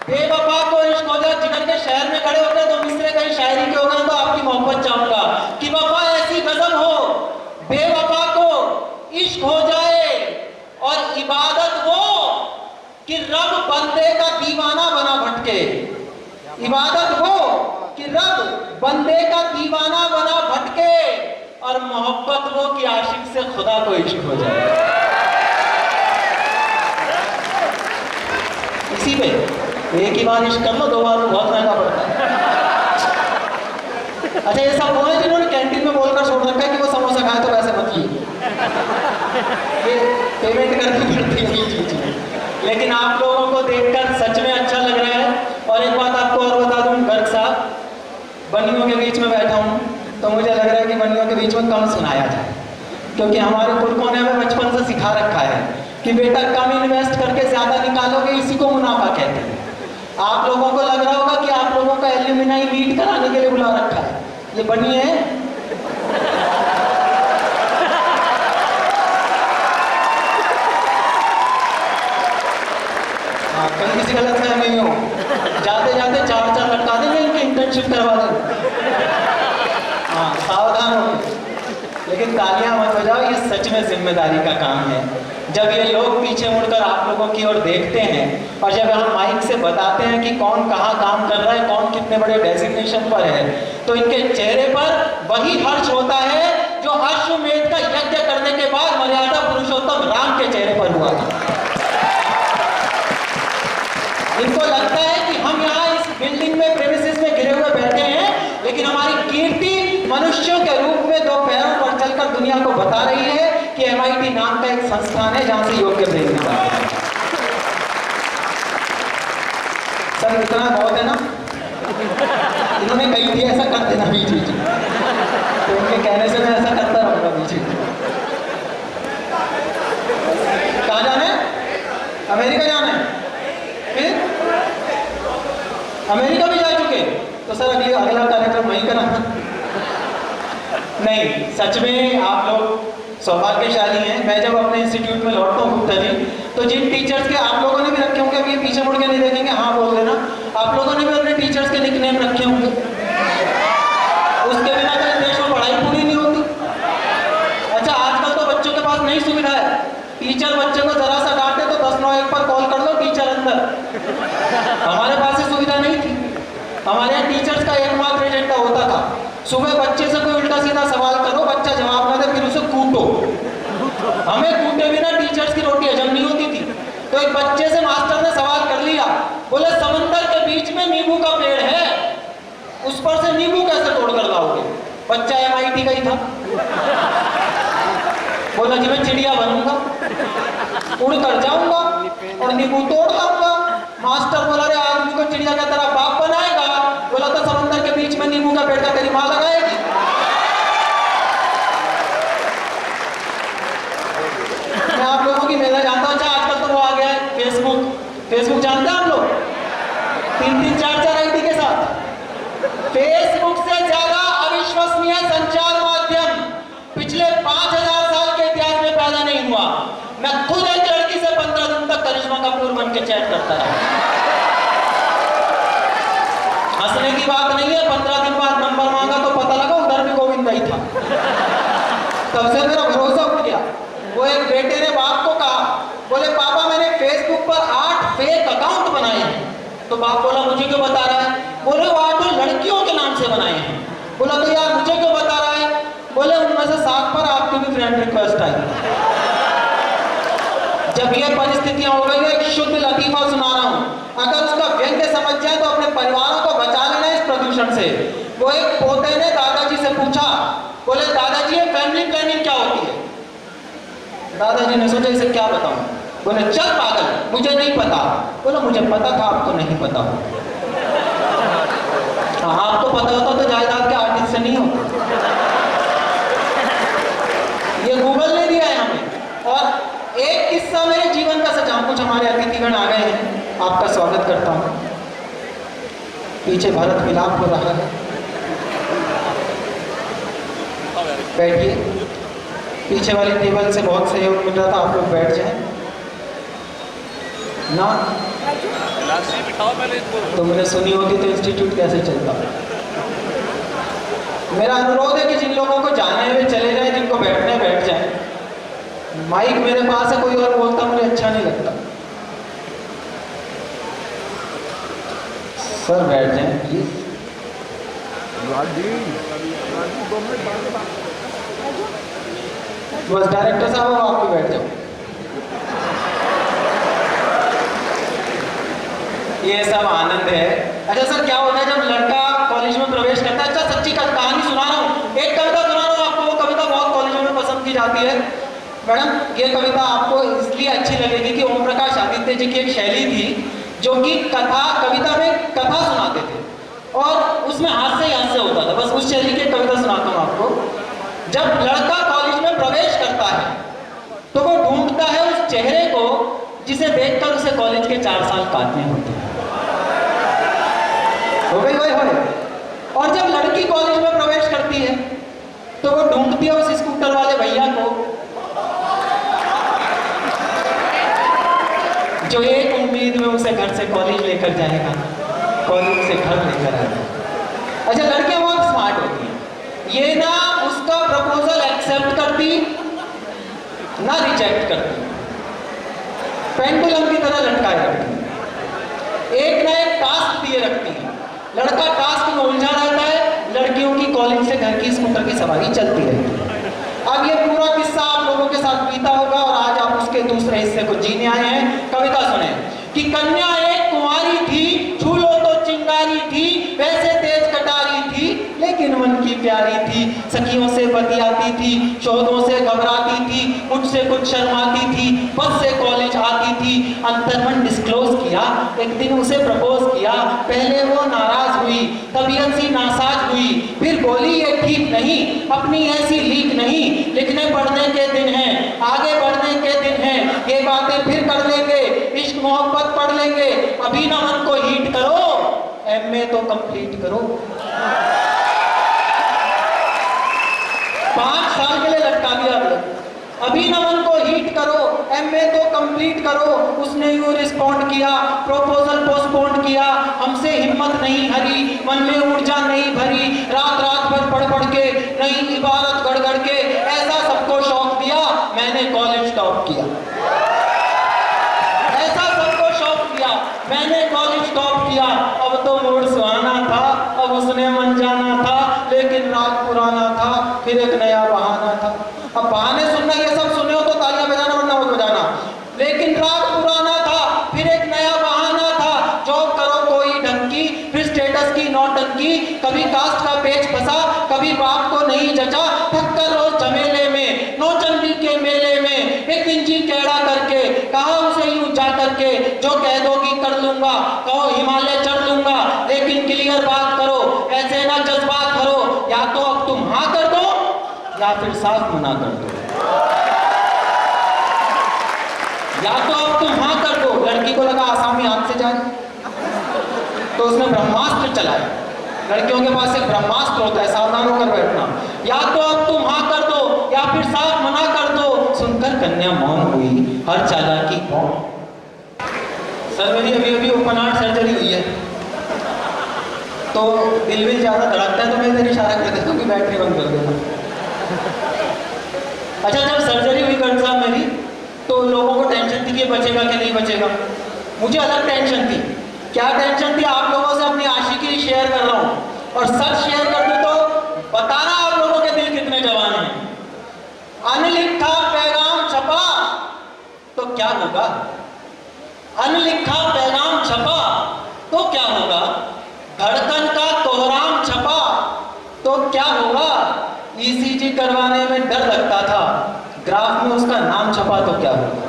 बेवफा को इश्क हो जाए। जिगर के शहर में खड़े होते तो मिसरे कहीं शायरी के होगा तो आपकी मोहब्बत चाहूंगा कि वफा ऐसी गजब हो बेवफा को इश्क हो जाए। और इबादत वो कि रब बंदे का दीवाना बना भटके। इबादत वो कि रब बंदे का दीवाना बना भटके और मोहब्बत वो कि आशिक से खुदा को इश्क हो जाए। इसी पे एक ही बार इश्क कर लो, 2 बार में बहुत महंगा पड़ता है। अच्छा ये सब वो है जिन्होंने कैंटीन में बोलकर छोड़ रखा है कि वो समोसा खाए तो पैसे मत लिए, ये पेमेंट करनी पड़ती है। लेकिन आप लोगों को देखकर सच में अच्छा लग रहा है। और एक बात आपको और बता दूं, गर्ग साहब बनियों के बीच में बैठा हूँ तो मुझे लग रहा है कि बनियों के बीच में कम सुनाया जाए, क्योंकि हमारे पुरखों ने हमें बचपन से सिखा रखा है कि बेटा कम इन्वेस्ट करके ज्यादा निकालोगे, इसी को मुनाफा कहते हैं। आप लोगों को लग रहा होगा कि आप लोगों का एल्यूमिनाई मीट कराने के लिए बुला रखा है, ये बनी है। कल किसी गलत फहमी हो, जाते जाते 4 लटका देंगे, इनकी इंटर्नशिप करवा देंगे। हाँ सावधान हो, लेकिन तालियां मत बजाओ, ये सच में जिम्मेदारी का काम है। जब ये लोग पीछे मुड़कर आप लोगों की ओर देखते हैं और जब हम माइक से बताते हैं कि कौन कहाँ काम कर रहा है, कौन कितने बड़े डेजिग्नेशन पर है, तो इनके चेहरे पर वही हर्ष होता है जो अश्वमेध का यज्ञ करने के बाद मर्यादा पुरुषोत्तम राम के चेहरे पर हुआ था। इनको लगता है कि हम यहाँ इस बिल्डिंग में प्रेमिसेस में घिरे हुए बैठे हैं, लेकिन हमारी कीर्ति मनुष्यों के रूप में 2 पैरों पर चलकर दुनिया को बता रही है कि MIT नाम का एक संस्थान है जहां से योग के ब्रेन निकालते हैं। सर इतना बहुत है ना, इन्होंने कही थी ऐसा कर देना बीच बीच, तो इनके कहने से मैं ऐसा करता रहूंगा बीच बीच। कहाँ जाना है? अमेरिका जाना है, फिर अमेरिका भी जा चुके, तो सर अगला कार्यक्रम वहीं कराना। नहीं, सच में आप लोग सौभाग्यशाली हैं। मैं जब अपने इंस्टीट्यूट में लौटता हूँ गुप्ता जी, तो जिन टीचर्स के आप लोगों ने भी रखे होंगे, अभी ये पीछे मुड़ के नहीं देखेंगे, हाँ बोल देना, आप लोगों ने भी अपने टीचर्स के निकनेम रखे होंगे। उसके बिना तो देश में पढ़ाई पूरी नहीं होती। अच्छा आजकल तो बच्चों के पास नई सुविधा है, टीचर बच्चे को जरा सा डांटे तो 1091 पर कॉल कर लो, टीचर अंदर। हमारे पास ये सुविधा नहीं थी। हमारे यहाँ टीचर्स का एकमात्र एजेंडा होता था, सुबह बच्चे से कोई उल्टा सीधा सवाल करो, बच्चा जवाब ना दे फिर उसे कूटो। हमें कूटे बिना तो एक बच्चे से मास्टर ने सवाल कर लिया, बोले समंदर के बीच में नींबू का पेड़ है, उस पर से नींबू कैसे तोड़ कर लाओगे? बच्चा MIT का ही था। बोला जी मैं चिड़िया बनूंगा, उड़ कर जाऊंगा और नींबू तोड़ लाऊंगा। मास्टर बोला रे आदमी को चिड़िया का तरह बाप बनाएगा? बोला तो समंदर के बीच में नींबू का पेड़ का तेरी मां लगाएगी। मैं आप लोगों की मेला जानता हूँ। अच्छा आजकल तो वो आ गया है फेसबुक जानते हैं आप लोग? 3-3, 4-4 ID के साथ। फेसबुक से ज्यादा अविश्वसनीय संचार माध्यम पिछले 5000 साल के इतिहास में पैदा नहीं हुआ। मैं खुद एक लड़की से 15 दिन तक करिश्मा कपूर बन के चैट करता रहा। हंसने की बात नहीं है, 15 दिन बाद नंबर मांगा तो पता लगा उधर भी गोविंद भाई था। तब से मेरा भरोसा उठ गया। वो एक बेटे ने बाप को कहा, बोले पापा मैंने फेसबुक पर 8 फेक अकाउंट बनाए हैं। तो बाप बोला मुझे क्यों बता रहा है? बोले वो 8 लड़कियों के नाम से बनाए हैं। बोला तो यार मुझे क्यों बता रहा है? बोले उनमें से 7 पर आपकी भी फ्रेंड रिक्वेस्ट आई। जब ये परिस्थितियां हो गई है, एक शुद्ध लतीफा सुना रहा हूं, अगर उसका व्यंग्य समझ जाए तो अपने परिवारों को बचा लेना इस प्रदूषण से। वो एक पोते ने दादाजी से पूछा, बोले दादाजी ये फैमिली प्लानिंग क्या होती है? दादाजी ने सोचा इसे क्या बताऊं? बोले चल पागल मुझे नहीं पता। बोला मुझे पता था आपको नहीं पता। हाँ आपको पता होता तो जायदाद के आर्टिस्ट से नहीं होता। ये गूगल ने दिया है हमें। और एक किस्सा मेरे जीवन का सच, कुछ हमारे अतिथिगण आ गए हैं, आपका स्वागत करता हूँ। पीछे भारत मिलाप हो रहा है, बैठिए। पीछे वाली टेबल से बहुत सहयोग मिल रहा था, आप लोग बैठ जाएं ना। तो मैंने सुनी होती तो इंस्टीट्यूट कैसे चलता। मेरा अनुरोध है कि जिन लोगों को जाने हैं वे चले जाएं, जिनको बैठने हैं बैठ जाएं। माइक मेरे पास है, कोई और बोलता मुझे अच्छा नहीं लगता। सर बैठ जाएं प्लीज। बस डायरेक्टर साहब आप भी बैठ जाओ। ये सब आनंद है। अच्छा सर क्या होता है जब लड़का कॉलेज में प्रवेश करता है? अच्छा सच्ची कहानी सुना रहा हूँ, एक कविता सुना रहा हूँ आपको। वो कविता बहुत कॉलेजों में पसंद की जाती है। मैडम ये कविता आपको इसलिए अच्छी लगेगी कि ओम प्रकाश आदित्य जी की एक शैली थी जो कि कविता में कथा सुनाते थे और उसमें हास्य ही हास्य होता था। बस उस शैली की कविता सुनाता हूँ आपको। जब लड़का कॉलेज में प्रवेश करता है तो वो ढूंढता है उस चेहरे को जिसे देखकर उसे कॉलेज के 4 साल काटने होते हैं। हो गई भाई हो। और जब लड़की कॉलेज में प्रवेश करती है तो वो ढूंढती है उस स्कूटर वाले भैया को जो एक उम्मीद में उसे घर से कॉलेज लेकर जाएगा, कॉलेज से घर लेकर आएगा। अच्छा लड़कियां बहुत स्मार्ट होती हैं, ये ना उसका प्रपोजल एक्सेप्ट करती ना रिजेक्ट करती, पेंडुलम की तरह लटकाए रखती, एक ना एक टास्क दिए रखती है। लड़का टास्क में उलझा रहता है, लड़कियों की कॉलेज से घर की स्कूटर की सवारी चलती रहती है। अब ये पूरा किस्सा आप लोगों के साथ बीता होगा और आज आप उसके दूसरे हिस्से को जीने आए हैं। कविता सुने कि कन्या एक कुंवारी थी, झूलो तो चिंगारी थी, वैसे तेज कटारी थी लेकिन मन की प्यारी थी। सखियों से बतियाती थी, शोधों से घबराती थी, मुझसे कुछ शर्माती थी, बस से कॉलेज आती थी। अंतर्मन डिस्क्लोज किया, एक दिन उसे प्रपोज किया। पहले वो नाराज हुई, तबीयत सी नासाज हुई, फिर बोली ये ठीक नहीं, अपनी ऐसी लीक नहीं, लिखने पढ़ने के दिन हैं, आगे बढ़ने के दिन हैं, ये बातें फिर कर लेंगे, इश्क मोहब्बत पढ़ लेंगे, अभी ना मन को हीट करो, MA तो कंप्लीट करो। 5 साल के लिए लटका दिया, अभी ना मन को हीट करो, MA तो कंप्लीट करो। उसने यूं रिस्पॉन्ड किया, प्रपोजल पोस्टपोन किया, हमसे हिम्मत नहीं हरी, मन में ऊर्जा नहीं भरी, रात रात भर पढ़ पढ़ के नई इबारत गढ़ गढ़ के ऐसा सबको शौक दिया, मैंने कॉलेज टॉप किया। ऐसा सबको शौक दिया, मैंने कॉलेज टॉप किया। अब तो मूड सुहाना था, अब उसने मन जाना था, लेकिन रात पुराना था, फिर एक नया बहाना था। अब बहाने सुनना, ये सब सुने हो तो तालियां बजाना वरना मत बजाना। लेकिन रात पुराना था, एक इंची टेढ़ा करके कहा उसे यूं जा करके, जो कह दोगी कर लूंगा, कहो हिमालय चढ़ लूंगा, लेकिन क्लियर बात करो, ऐसे ना जज्बात करो, या तो अब तुम हाँ कर दो या फिर साफ मना कर दो, या तो अब तुम हाँ कर दो। लड़की को लगा आसामी हाथ से जाए तो उसने ब्रह्मास्त्र चलाया। लड़कियों के पास एक ब्रह्मास्त्र होता है, सावधान होकर बैठना। या तो अब तुम हाँ कर दो या फिर साफ मना कर दो। सुनकर कन्या मौन हुई, हर चालाकी कौन। सर मेरी अभी ओपन हार्ट सर्जरी हुई है, तो दिल भी ज्यादा धड़कता है, तो मैं इधर इशारा कर देता हूँ कि बैटरी बंद कर देना। अच्छा, जब सर्जरी हुई गण साहब मेरी, तो लोगों को टेंशन थी कि बचेगा कि नहीं बचेगा। मुझे अलग टेंशन थी। क्या टेंशन थी? आप लोगों से अपनी आशिकी शेयर कर रहा हूँ, और सच शेयर कर दूं तो बताना आप लोगों के दिल कितने जवान हैं। अनलिखा पैगाम छपा तो क्या होगा? अनलिखा पैगाम छपा तो क्या होगा? धड़कन का कोहराम छपा तो क्या होगा? ईसीजी करवाने में डर लगता था, ग्राफ में उसका नाम छपा तो क्या होगा?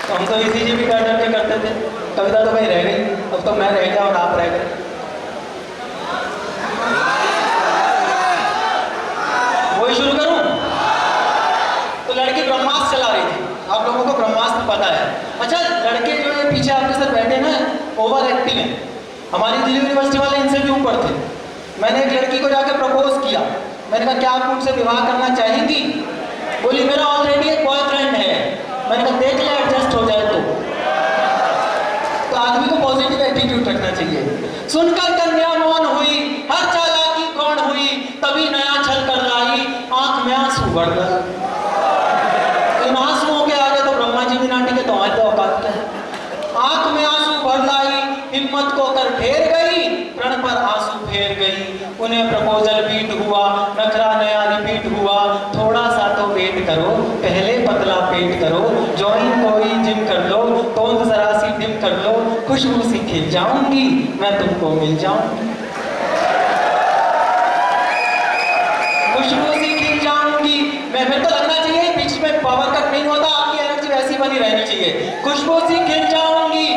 तो हम तो ईसीजी भी डर के करते थे। कविता तो भाई रह गई, अब तो मैं रह गया और आप रह गए। वही शुरू करूं? तो लड़की ब्रह्मास्त्र चला रही थी, आप लोगों को ब्रह्मास्त्र पता है। अच्छा, लड़के जो है पीछे आपके साथ बैठे ना, ओवर एक्टिव है। हमारी दिल्ली यूनिवर्सिटी वाले इनसे भी ऊपर थे। मैंने एक लड़की को जाके प्रपोज किया, मैंने कहा क्या आप मुझसे विवाह करना चाहेंगी? बोली मेरा ऑलरेडी एक बॉयफ्रेंड है। मैंने कहा देख ले एडजस्ट हो जाए तो आदमी को पॉजिटिव एटीट्यूड रखना चाहिए। सुनकर कन्या मौन हुई, हर चालाकी कौन हुई, तभी नया छल कर लाई, आंख में आंसू बढ़ गए। इन आंसुओं के आगे तो ब्रह्मा जी भी नाटी के, तुम्हारे तो औकात क्या है। आंख में आंसू भर लाई, हिम्मत को कर फेर गई, प्रण पर आंसू फेर गई। उन्हें प्रपोजल बीट हुआ, नखरा नया रिपीट हुआ। थोड़ा सा तो वेट करो, पहले पतला पेट करो, जॉइन कोई जिम कर लो, तोंद जरा सी डिम कर लो, खुशबू सी खिल जाऊंगी, मैं तुमको मिल जाऊंगी, खुशबू सी खिल जाऊंगी। मैं फिर तो लगना चाहिए बीच में पावर कट नहीं होता, आपकी एनर्जी वैसी बनी रहनी चाहिए। खुशबू सी खिल जाऊंगी,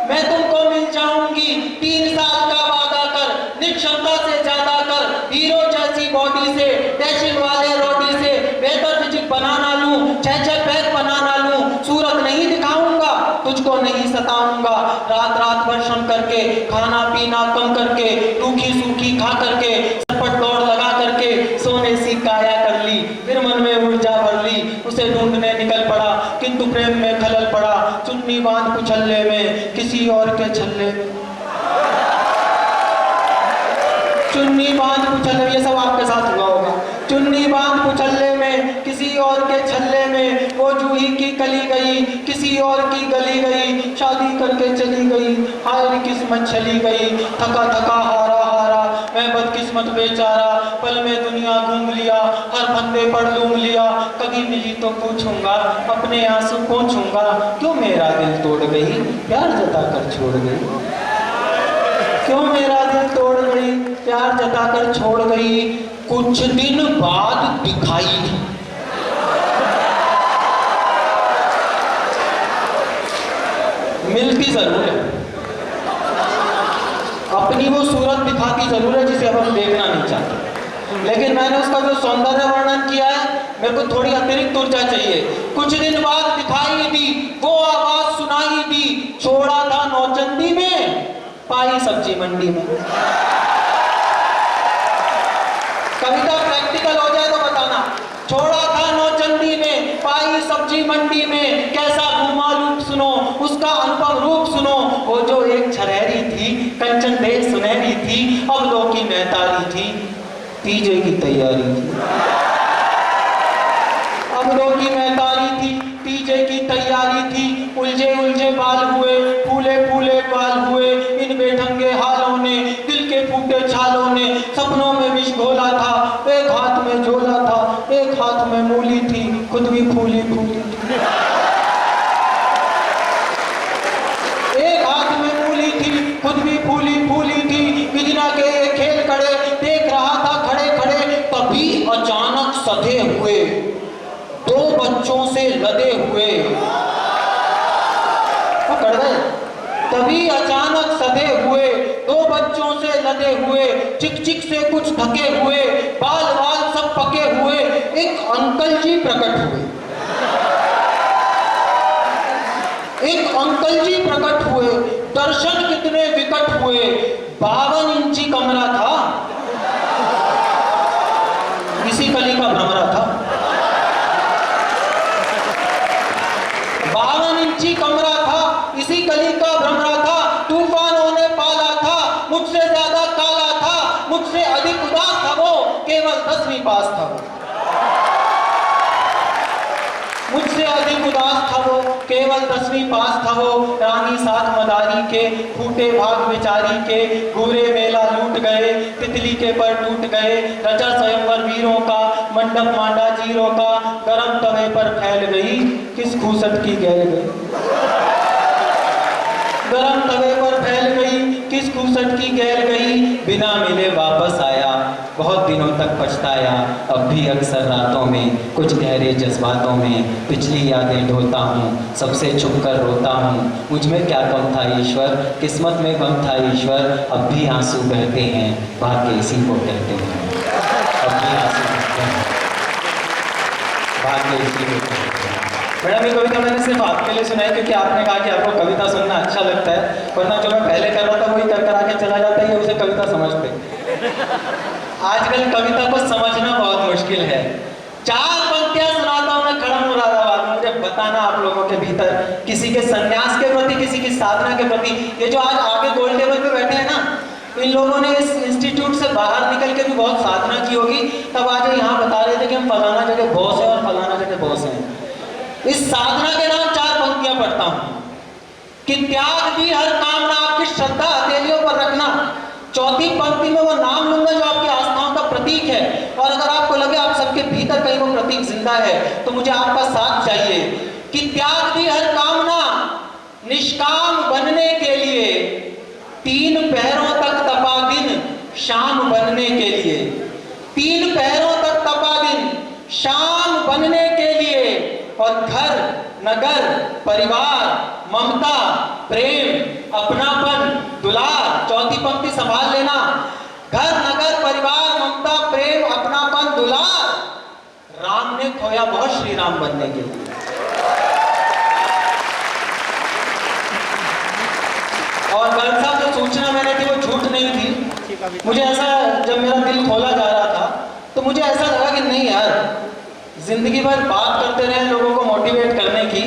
मैं तुमको मिल जाऊंगी। 3 साल का वादा कर, निक्षमता से ज्यादा कर, हीरो जैसी बॉडी से, डैशिंग वाले रोटी से, बेहतर फिजिक बनाना लूं, 6-6 पैक बनाना लूं, सूरत नहीं दिखाऊंगा, तुझको नहीं सताऊंगा। रात रात भर श्रम करके, खाना पीना कम करके, रूखी सूखी खा करके, सटपट दौड़ लगा करके, सोने सी काया कर ली, फिर मन में ऊर्जा भर ली, उसे ढूंढने निकल पड़ा, किंतु प्रेम में खलल पड़ा। चुन्नी बांध कुचल्ले में, किसी और के छल्ले में, चुन्नी बांध कुचल्ले, ये सब आपके साथ हुआ होगा। चुन्नी बांध कुचल्ले में, किसी और के छल्ले में, वो जूही की कली गई, किसी और की गली गई, शादी करके चली गई, हाय किस्मत चली गई। थका थका हारा हारा, मैं बदकिस्मत बेचारा, पल में दुनिया घूम लिया, हर फंदे पर लूम लिया। कभी मिली तो पूछूंगा, अपने आंसू पोंछूंगा, क्यों मेरा दिल तोड़ गई, प्यार जताकर छोड़ गई, क्यों मेरा दिल तोड़ गई, प्यार जताकर छोड़ गई। कुछ दिन बाद दिखाई दी, मिलती जरूर है, अपनी वो सूरत दिखाती जरूर है जिसे अब हम देखना नहीं चाहते, लेकिन मैंने उसका जो सौंदर्य वर्णन किया है, मेरे को थोड़ी अतिरिक्त ऊर्जा चाहिए। कुछ दिन बाद दिखाई दी, वो आवाज सुनाई दी, छोड़ा था नौचंदी में, पाई सब्जी मंडी में। कविता प्रैक्टिकल हो जाए तो बताना। छोड़ा था नौचंदी में, पाई सब्जी मंडी में, कैसा घूमा रूप सुनो, उसका अनुपम रूप सुनो। वो जो एक छरहरी थी, कंचन दे सुनहरी थी, अब लो की महतारी थी, तीजे की तैयारी थी, अब लो की महतारी थी, तीजे की तैयारी थी। उलझे उलझे बाल हुए, फूले फूले बाल हुए, इन बेढंगे हालों ने, दिल के फूटे छालों ने, सपनों में विष घोला था, एक हाथ में झोला था, एक हाथ में मूली थी, खुद भी फूली फूली थी, एक हाथ में मूली थी, खुद भी फूली फूली थी। विजना के खेल खड़े देख रहा था खड़े खड़े, तभी अचानक सधे हुए दो बच्चों से लदे हुए पकड़ गए। तभी अचानक सधे हुए, दो बच्चों से लदे हुए, चिक चिक से कुछ थके हुए, बाल बाल सब पके हुए एक अंकल जी प्रकट हुए। एक अंकल जी प्रकट हुए। दर्शन कितने विकट हुए। 52 इंची कमरा था, इसी कली का भ्रमरा था। 52 इंची कमरा था, इसी कली का भ्रमरा था। तूफानों ने पाला था, मुझसे ज्यादा काला था, मुझसे अधिक उदास था वो, केवल 10वीं पास था वो। मुझसे अधिक उदास था वो, केवल 10वीं पास था वो। रानी साथ मदारी के, फूटे भाग बेचारी के, घूरे मेला लूट गए, तितली के पर टूट गए। रचा स्वयंवर वीरों का, मंडप मांडा जीरों का, गरम तवे पर फैल गई, किस खूसट की गैल गई। गरम तवे पर फैल गई, किस खूसट की गैल गई। बिना मिले वापस आया, बहुत दिनों तक पछताया। अब भी अक्सर रातों में, कुछ गहरे जज्बातों में, पिछली यादें ढोता हूँ, सबसे छुप कर रोता हूँ। मुझ में क्या कम था ईश्वर, किस्मत में गम था ईश्वर। अब भी आंसू बहते हैं, भाग्य इसी को कहते हैं। अब भी आंसू बहते हैं, भाग्य इसी को कहते हैं। मैडम ये कविता मैंने सिर्फ आपके लिए सुनाई क्योंकि आपने कहा कि आपको कविता सुनना अच्छा लगता है, वरना जो मैं पहले कर रहा था वही कर आके चला जाता है, ये उसे कविता समझते। आजकल कविता को समझना बहुत मुश्किल है। 4 पंक्तियां सुनाता हूं मैं खड़ा मुरादाबाद में, मुझे बताना आप लोगों के भीतर किसी के संन्यास के प्रति, किसी की साधना के प्रति। ये जो आज आगे गोल टेबल पे बैठे हैं ना, इन लोगों ने इस इंस्टीट्यूट से बाहर निकल के भी बहुत साधना की होगी, तब आज यहाँ बता रहे थे कि हम फलाना जगह बॉस है और फलाना जगह बॉस है। इस साधना के नाम 4 पंक्तियां पढ़ता हूं कि त्याग भी हर कामना आपकी श्रद्धा हथेलियों पर रखना। चौथी पंक्ति में वो नाम लूंगा जो आपकी आस्थाओं का प्रतीक है, और अगर आपको लगे आप सबके भीतर कहीं वो प्रतीक जिंदा है तो मुझे आपका साथ चाहिए। कि त्याग भी हर कामना निष्काम बनने के लिए, 3 पहरों तक तपा दिन शाम बनने के लिए। 3 पहरों तक तपा दिन शाम बनने के लिए, और घर नगर परिवार ममता प्रेम अपनापन दुलार। चौथी पंक्ति संभाल लेना, घर नगर परिवार ममता प्रेम अपनापन दुलार। राम ने खोया बहुत श्री राम बनने के लिए। और गर्ग साहब जो सूचना मैंने दी वो झूठ नहीं थी। मुझे ऐसा, जब मेरा दिल खोला जा रहा था तो मुझे ऐसा लगा कि नहीं यार, जिंदगी भर बात करते रहे लोगों को मोटिवेट करने की,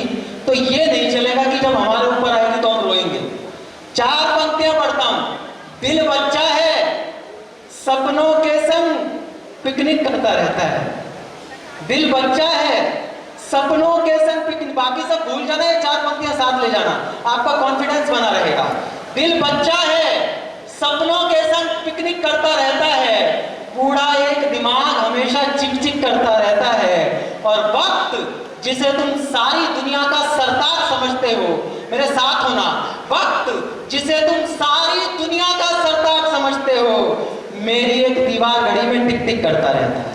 तो ये नहीं चलेगा कि जब हमारे ऊपर आएगी तो हम रोएंगे। 4 पंक्तियां पढ़ता हूं। दिल बच्चा है, सपनों के संग पिकनिक करता रहता है। दिल बच्चा है, सपनों के संग पिकनिक, बाकी सब भूल जाना, ये 4 पंक्तियां साथ ले जाना, आपका कॉन्फिडेंस बना रहेगा। दिल बच्चा है, सपनों के संग पिकनिक करता रहता है। बूढ़ा एक दिमाग हमेशा चिक चिक करता रहता है। और वक्त जिसे तुम सारी दुनिया का सरताज समझते हो, मेरे साथ होना, वक्त जिसे तुम सारी दुनिया का सरताज समझते हो, मेरी एक दीवार घड़ी में टिक टिक करता रहता है।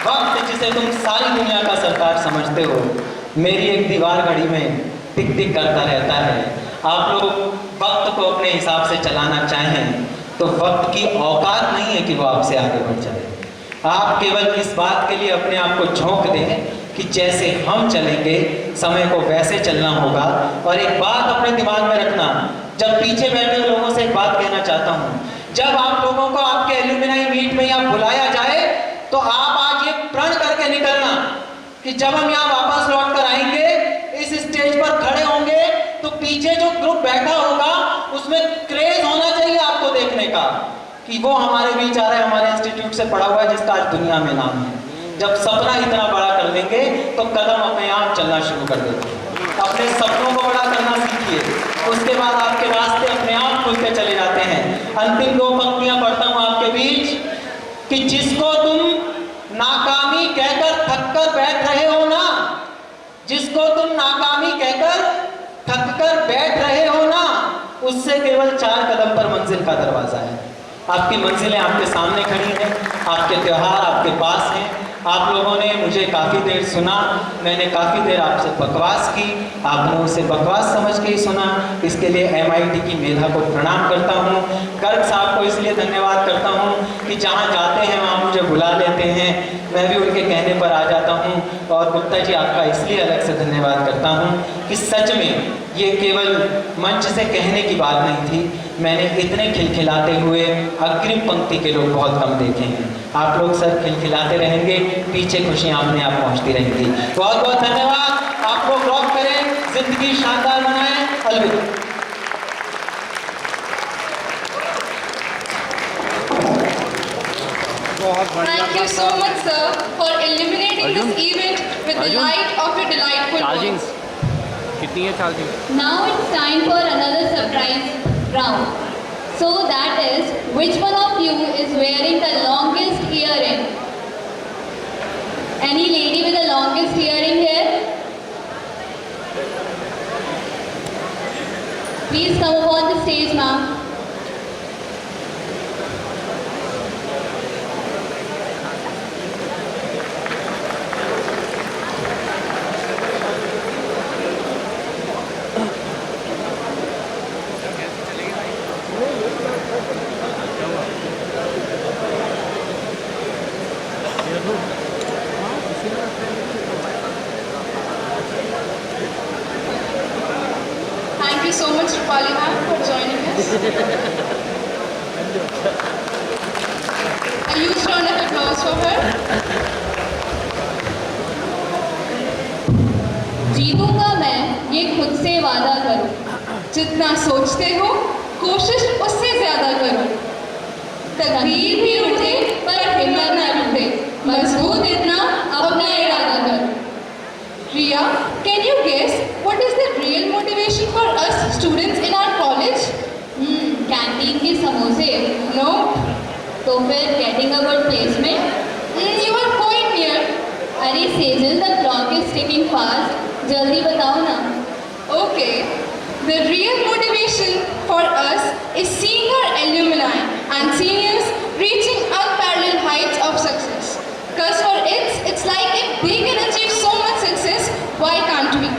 वक्त जिसे तुम सारी दुनिया का सरताज समझते हो, मेरी एक दीवार घड़ी में टिक टिक करता रहता है। आप लोग वक्त को अपने हिसाब से चलाना चाहें तो वक्त की औकात नहीं है कि वो आपसे आगे बढ़ जाए। आप केवल इस बात के लिए अपने आप को झोंक दें कि जैसे हम चलेंगे समय को वैसे चलना होगा। और एक बात अपने दिमाग में रखना, जब पीछे बैठे लोगों से एक बात कहना चाहता हूँ, जब आप लोगों को आपके एल्यूमिनाई मीट में यहाँ बुलाया जाए तो आप आज ये प्रण करके निकलना कि जब हम यहाँ वापस लौट कर आएंगे, इस स्टेज पर खड़े होंगे तो पीछे जो ग्रुप बैठा होगा उसमें क्रेज होना चाहिए आपको देखने का कि वो हमारे बीच आ रहा है, हमारे इंस्टीट्यूट से पढ़ा हुआ है जिसका आज दुनिया में नाम है। जब सपना इतना बड़ा कर लेंगे तो कदम अपने आप चलना शुरू कर देते हैं। अपने सपनों को बड़ा करना सीखिए, उसके बाद आपके रास्ते अपने आप खुलते चले जाते हैं। अंतिम 2 पंक्तियां पढ़ता हूं आपके बीच कि जिसको तुम नाकामी कहकर थक कर बैठ रहे हो ना, जिसको तुम नाकामी कहकर थक कर बैठ रहे हो ना, उससे केवल 4 कदम पर मंजिल का दरवाजा है। आपकी मंजिलें आपके सामने खड़ी हैं, आपके त्योहार आपके पास हैं, आप लोगों ने मुझे काफ़ी देर सुना, मैंने काफ़ी देर आपसे बकवास की, आपने उसे बकवास समझ के ही सुना। इसके लिए MIT की मेधा को प्रणाम करता हूँ। गर्ग साहब को इसलिए धन्यवाद करता हूँ कि जहाँ जाते हैं वहाँ मुझे बुला लेते हैं, मैं भी उनके कहने पर आ जाता हूँ। और गुप्ता जी आपका इसलिए अलग से धन्यवाद करता हूँ कि सच में ये केवल मंच से कहने की बात नहीं थी, मैंने इतने खिलखिलाते हुए अग्रिम पंक्ति के लोग बहुत कम देखे हैं। आप लोग सर खिलखिलाते रहेंगे, पीछे खुशियाँ अपने आप पहुँचती रहेंगी। बहुत बहुत धन्यवाद। आप लोग रॉक करें, जिंदगी शानदार बनाएं। अलविदा। Thank you so much, sir, for illuminating this event with the light of your delightful words. Now it's time for another surprise round. So that is, which one of you is wearing the longest earring? Any lady with the longest earring here? Please come upon the stage, ma'am. Thank you so much, Rupali ma'am, for joining us. A huge round of applause for her. जीतूंगा मैं, ये खुद से वादा करूं। जितना सोचते हो, कोशिश उससे ज्यादा करो। तकदीर भी उठे पर हिम्मत न टूटे, मजबूत इतना अपना इरादा करो। Riya, can you guess what is the real motivation for us students in our college? Canteen के समोसे? No. तो फिर getting a good placement? You are quite near. अरे Sejal, the clock is ticking fast. जल्दी बताओ ना. Okay. The real motivation for us is seeing our alumni and seniors reaching unparalleled heights of success. Because for it's like if they can achieve so much success, why can't we?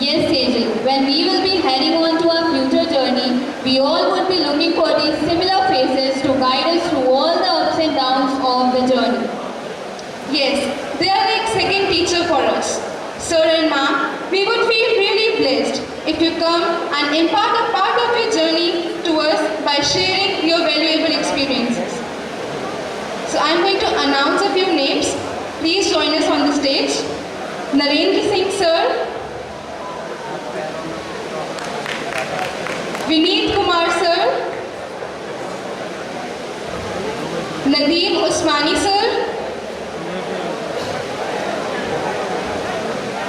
Yes, Sejal. When we will be heading on to our future journey, we all would be looking for these similar faces to guide us through all the ups and downs of the journey. Yes, they are like second teacher for us. Sir and ma'am, we would feel really blessed if you come and impart a part of your journey to us by sharing your valuable experiences. So I'm going to announce a few names. Please join us on the stage. Narendra Singh sir, Vineet Kumar sir, Nadeem Usmani sir,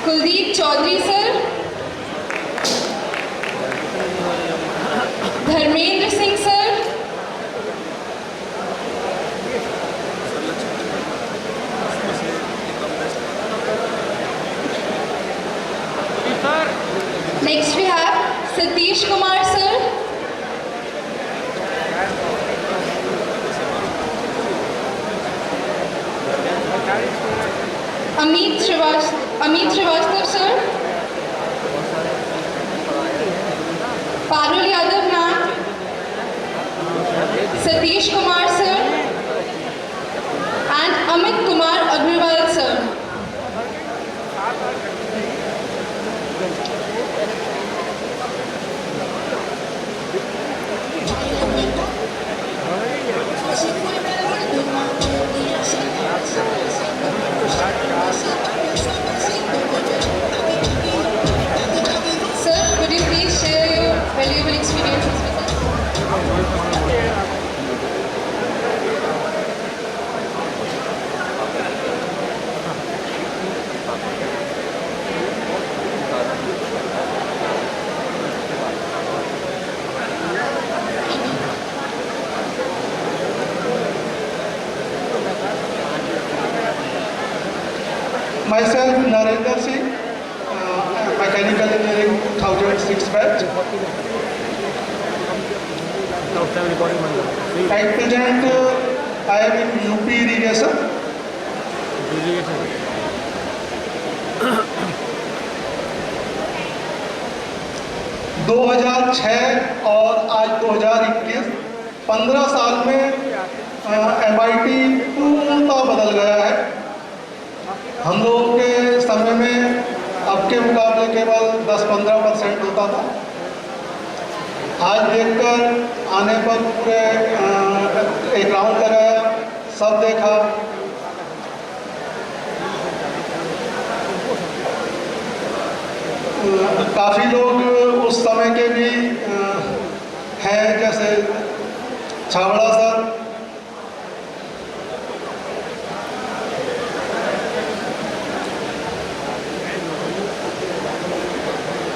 Kuldeep Chaudhary sir, Dharmendra Singh sir, next we have Satish Kumar sir, Amit Srivastava sir, Parul Yadav ma'am, Satish Kumar sir, and Amit Kumar Agrawal sir. Sir, could you please share your valuable experiences with us? Myself, Narendra Singh, Mechanical Engineering 2006 batch. At present, I am in UP Irrigation. 2006 और आज 2021 15 साल में MIT पूर्णतः बदल गया है। हम लोगों के समय में अब के मुकाबले केवल 10-15% होता था। आज देखकर आने पर पूरे एक राउंड लगाया, सब देखा, काफ़ी लोग उस समय के भी हैं, जैसे छावड़ा सर,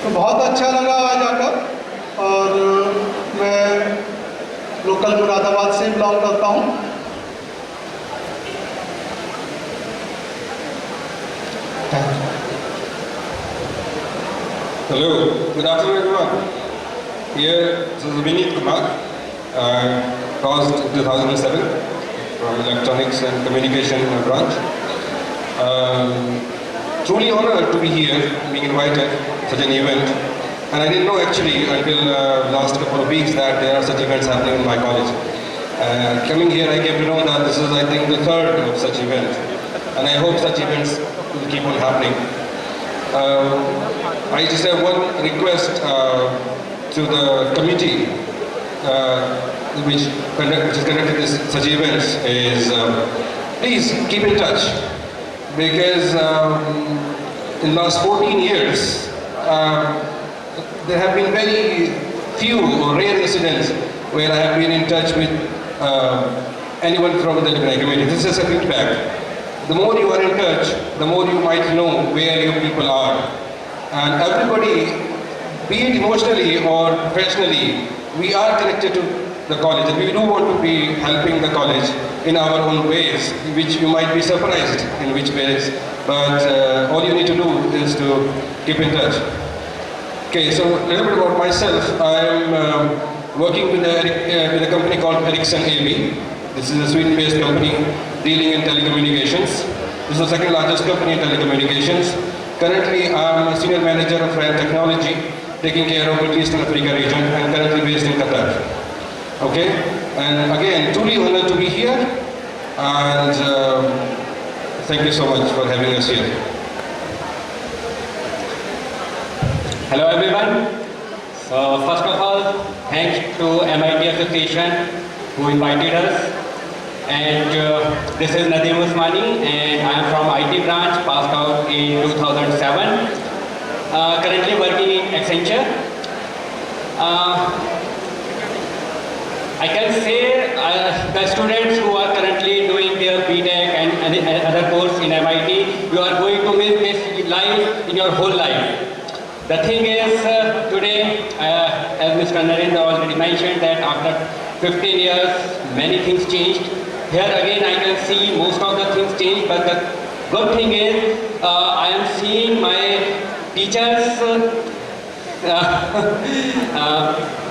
तो बहुत अच्छा लगा आज आकर। और मैं लोकल मुरादाबाद से बिलोंग करता हूँ। Hello, good afternoon everyone. Here this is Vineet Kumar, caused 2007 from Electronics and Communication branch. Truly honored to be here, being invited to such an event. And I didn't know actually until last couple of weeks that there are such events happening in my college. Coming here I came to know that this is I think the third of such event. And I hope such events will keep on happening. I just have one request to the committee which is conducting such events is please keep in touch, because in the last 14 years there have been very few or rare incidents where I have been in touch with anyone from the alumni committee. This is a feedback. The more you are in touch, the more you might know where your people are. And everybody, be it emotionally or professionally, we are connected to the college, and we do want to be helping the college in our own ways, which you might be surprised in which ways, but all you need to do is to keep in touch. Okay, so a little bit about myself. I am working with a company called Ericsson AB. This is a Sweden-based company dealing in telecommunications. This is the second largest company in telecommunications. Currently, I am a senior manager of RAN technology, taking care of Middle East and Africa region, and currently based in Qatar. Okay, and again, truly honored to be here, and thank you so much for having us here. Hello everyone. So first of all, thanks to MIT Association who invited us. And this is Nadeem Usmani, and I am from IT branch, passed out in 2007. Currently working in Accenture. I can say the students who are currently doing their BTech and other course in MIT, you are going to miss this life in your whole life. The thing is, today, as Mr. Narendra already mentioned, that after 15 years, many things changed. Here again, I can see most of the things changed, but the good thing is, I am seeing my teachers,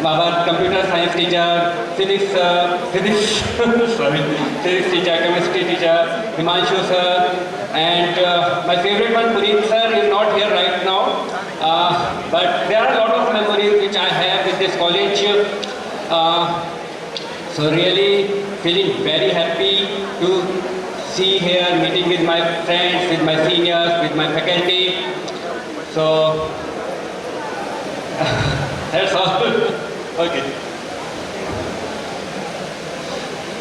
our computer science teacher, physics teacher, chemistry teacher, Himanshu sir, and my favorite one, Puneet sir, is not here right now. But there are a lot of memories which I have with this college. So really feeling very happy to see here, meeting with my friends, with my seniors, with my faculty. So that's all. Okay.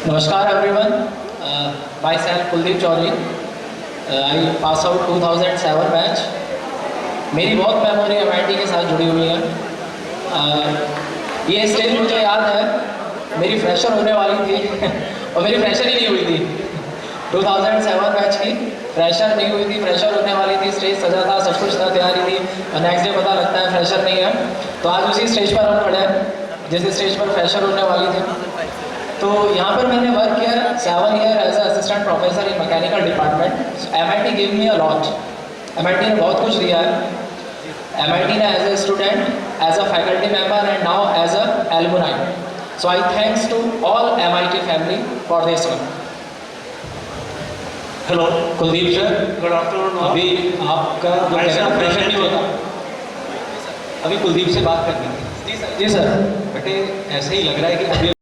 Namaskar everyone. Myself Kuldeep Chaudhary. I pass out 2007 batch. मेरी बहुत memory MIT के साथ जुड़ी हुई है। ये stage मुझे याद है, मेरी फ्रेशर होने वाली थी और मेरी फ्रेशर ही नहीं हुई थी। 2007 बैच की फ्रेशर नहीं हुई थी, फ्रेशर होने वाली थी, स्टेज सजा था, सब कुछ था, तैयारी थी, और नेक्स्ट डे पता लगता है फ्रेशर नहीं है। तो आज उसी स्टेज पर हम खड़े हैं जिस स्टेज पर फ्रेशर होने वाली थी। तो यहाँ पर मैंने वर्क किया 7 year as a assistant professor in mechanical department. MIT give me a lot. MIT ने बहुत कुछ दिया है। MIT ने as a student, as a faculty member and now as a alumni. So I thanks to all MIT family for this one. Hello Kuldeep sir, good afternoon. अभी आपका जो pressure नहीं होता, अभी कुलदीप से बात करनी थी। जी सर। बेटे ऐसे ही लग रहा है कि अभी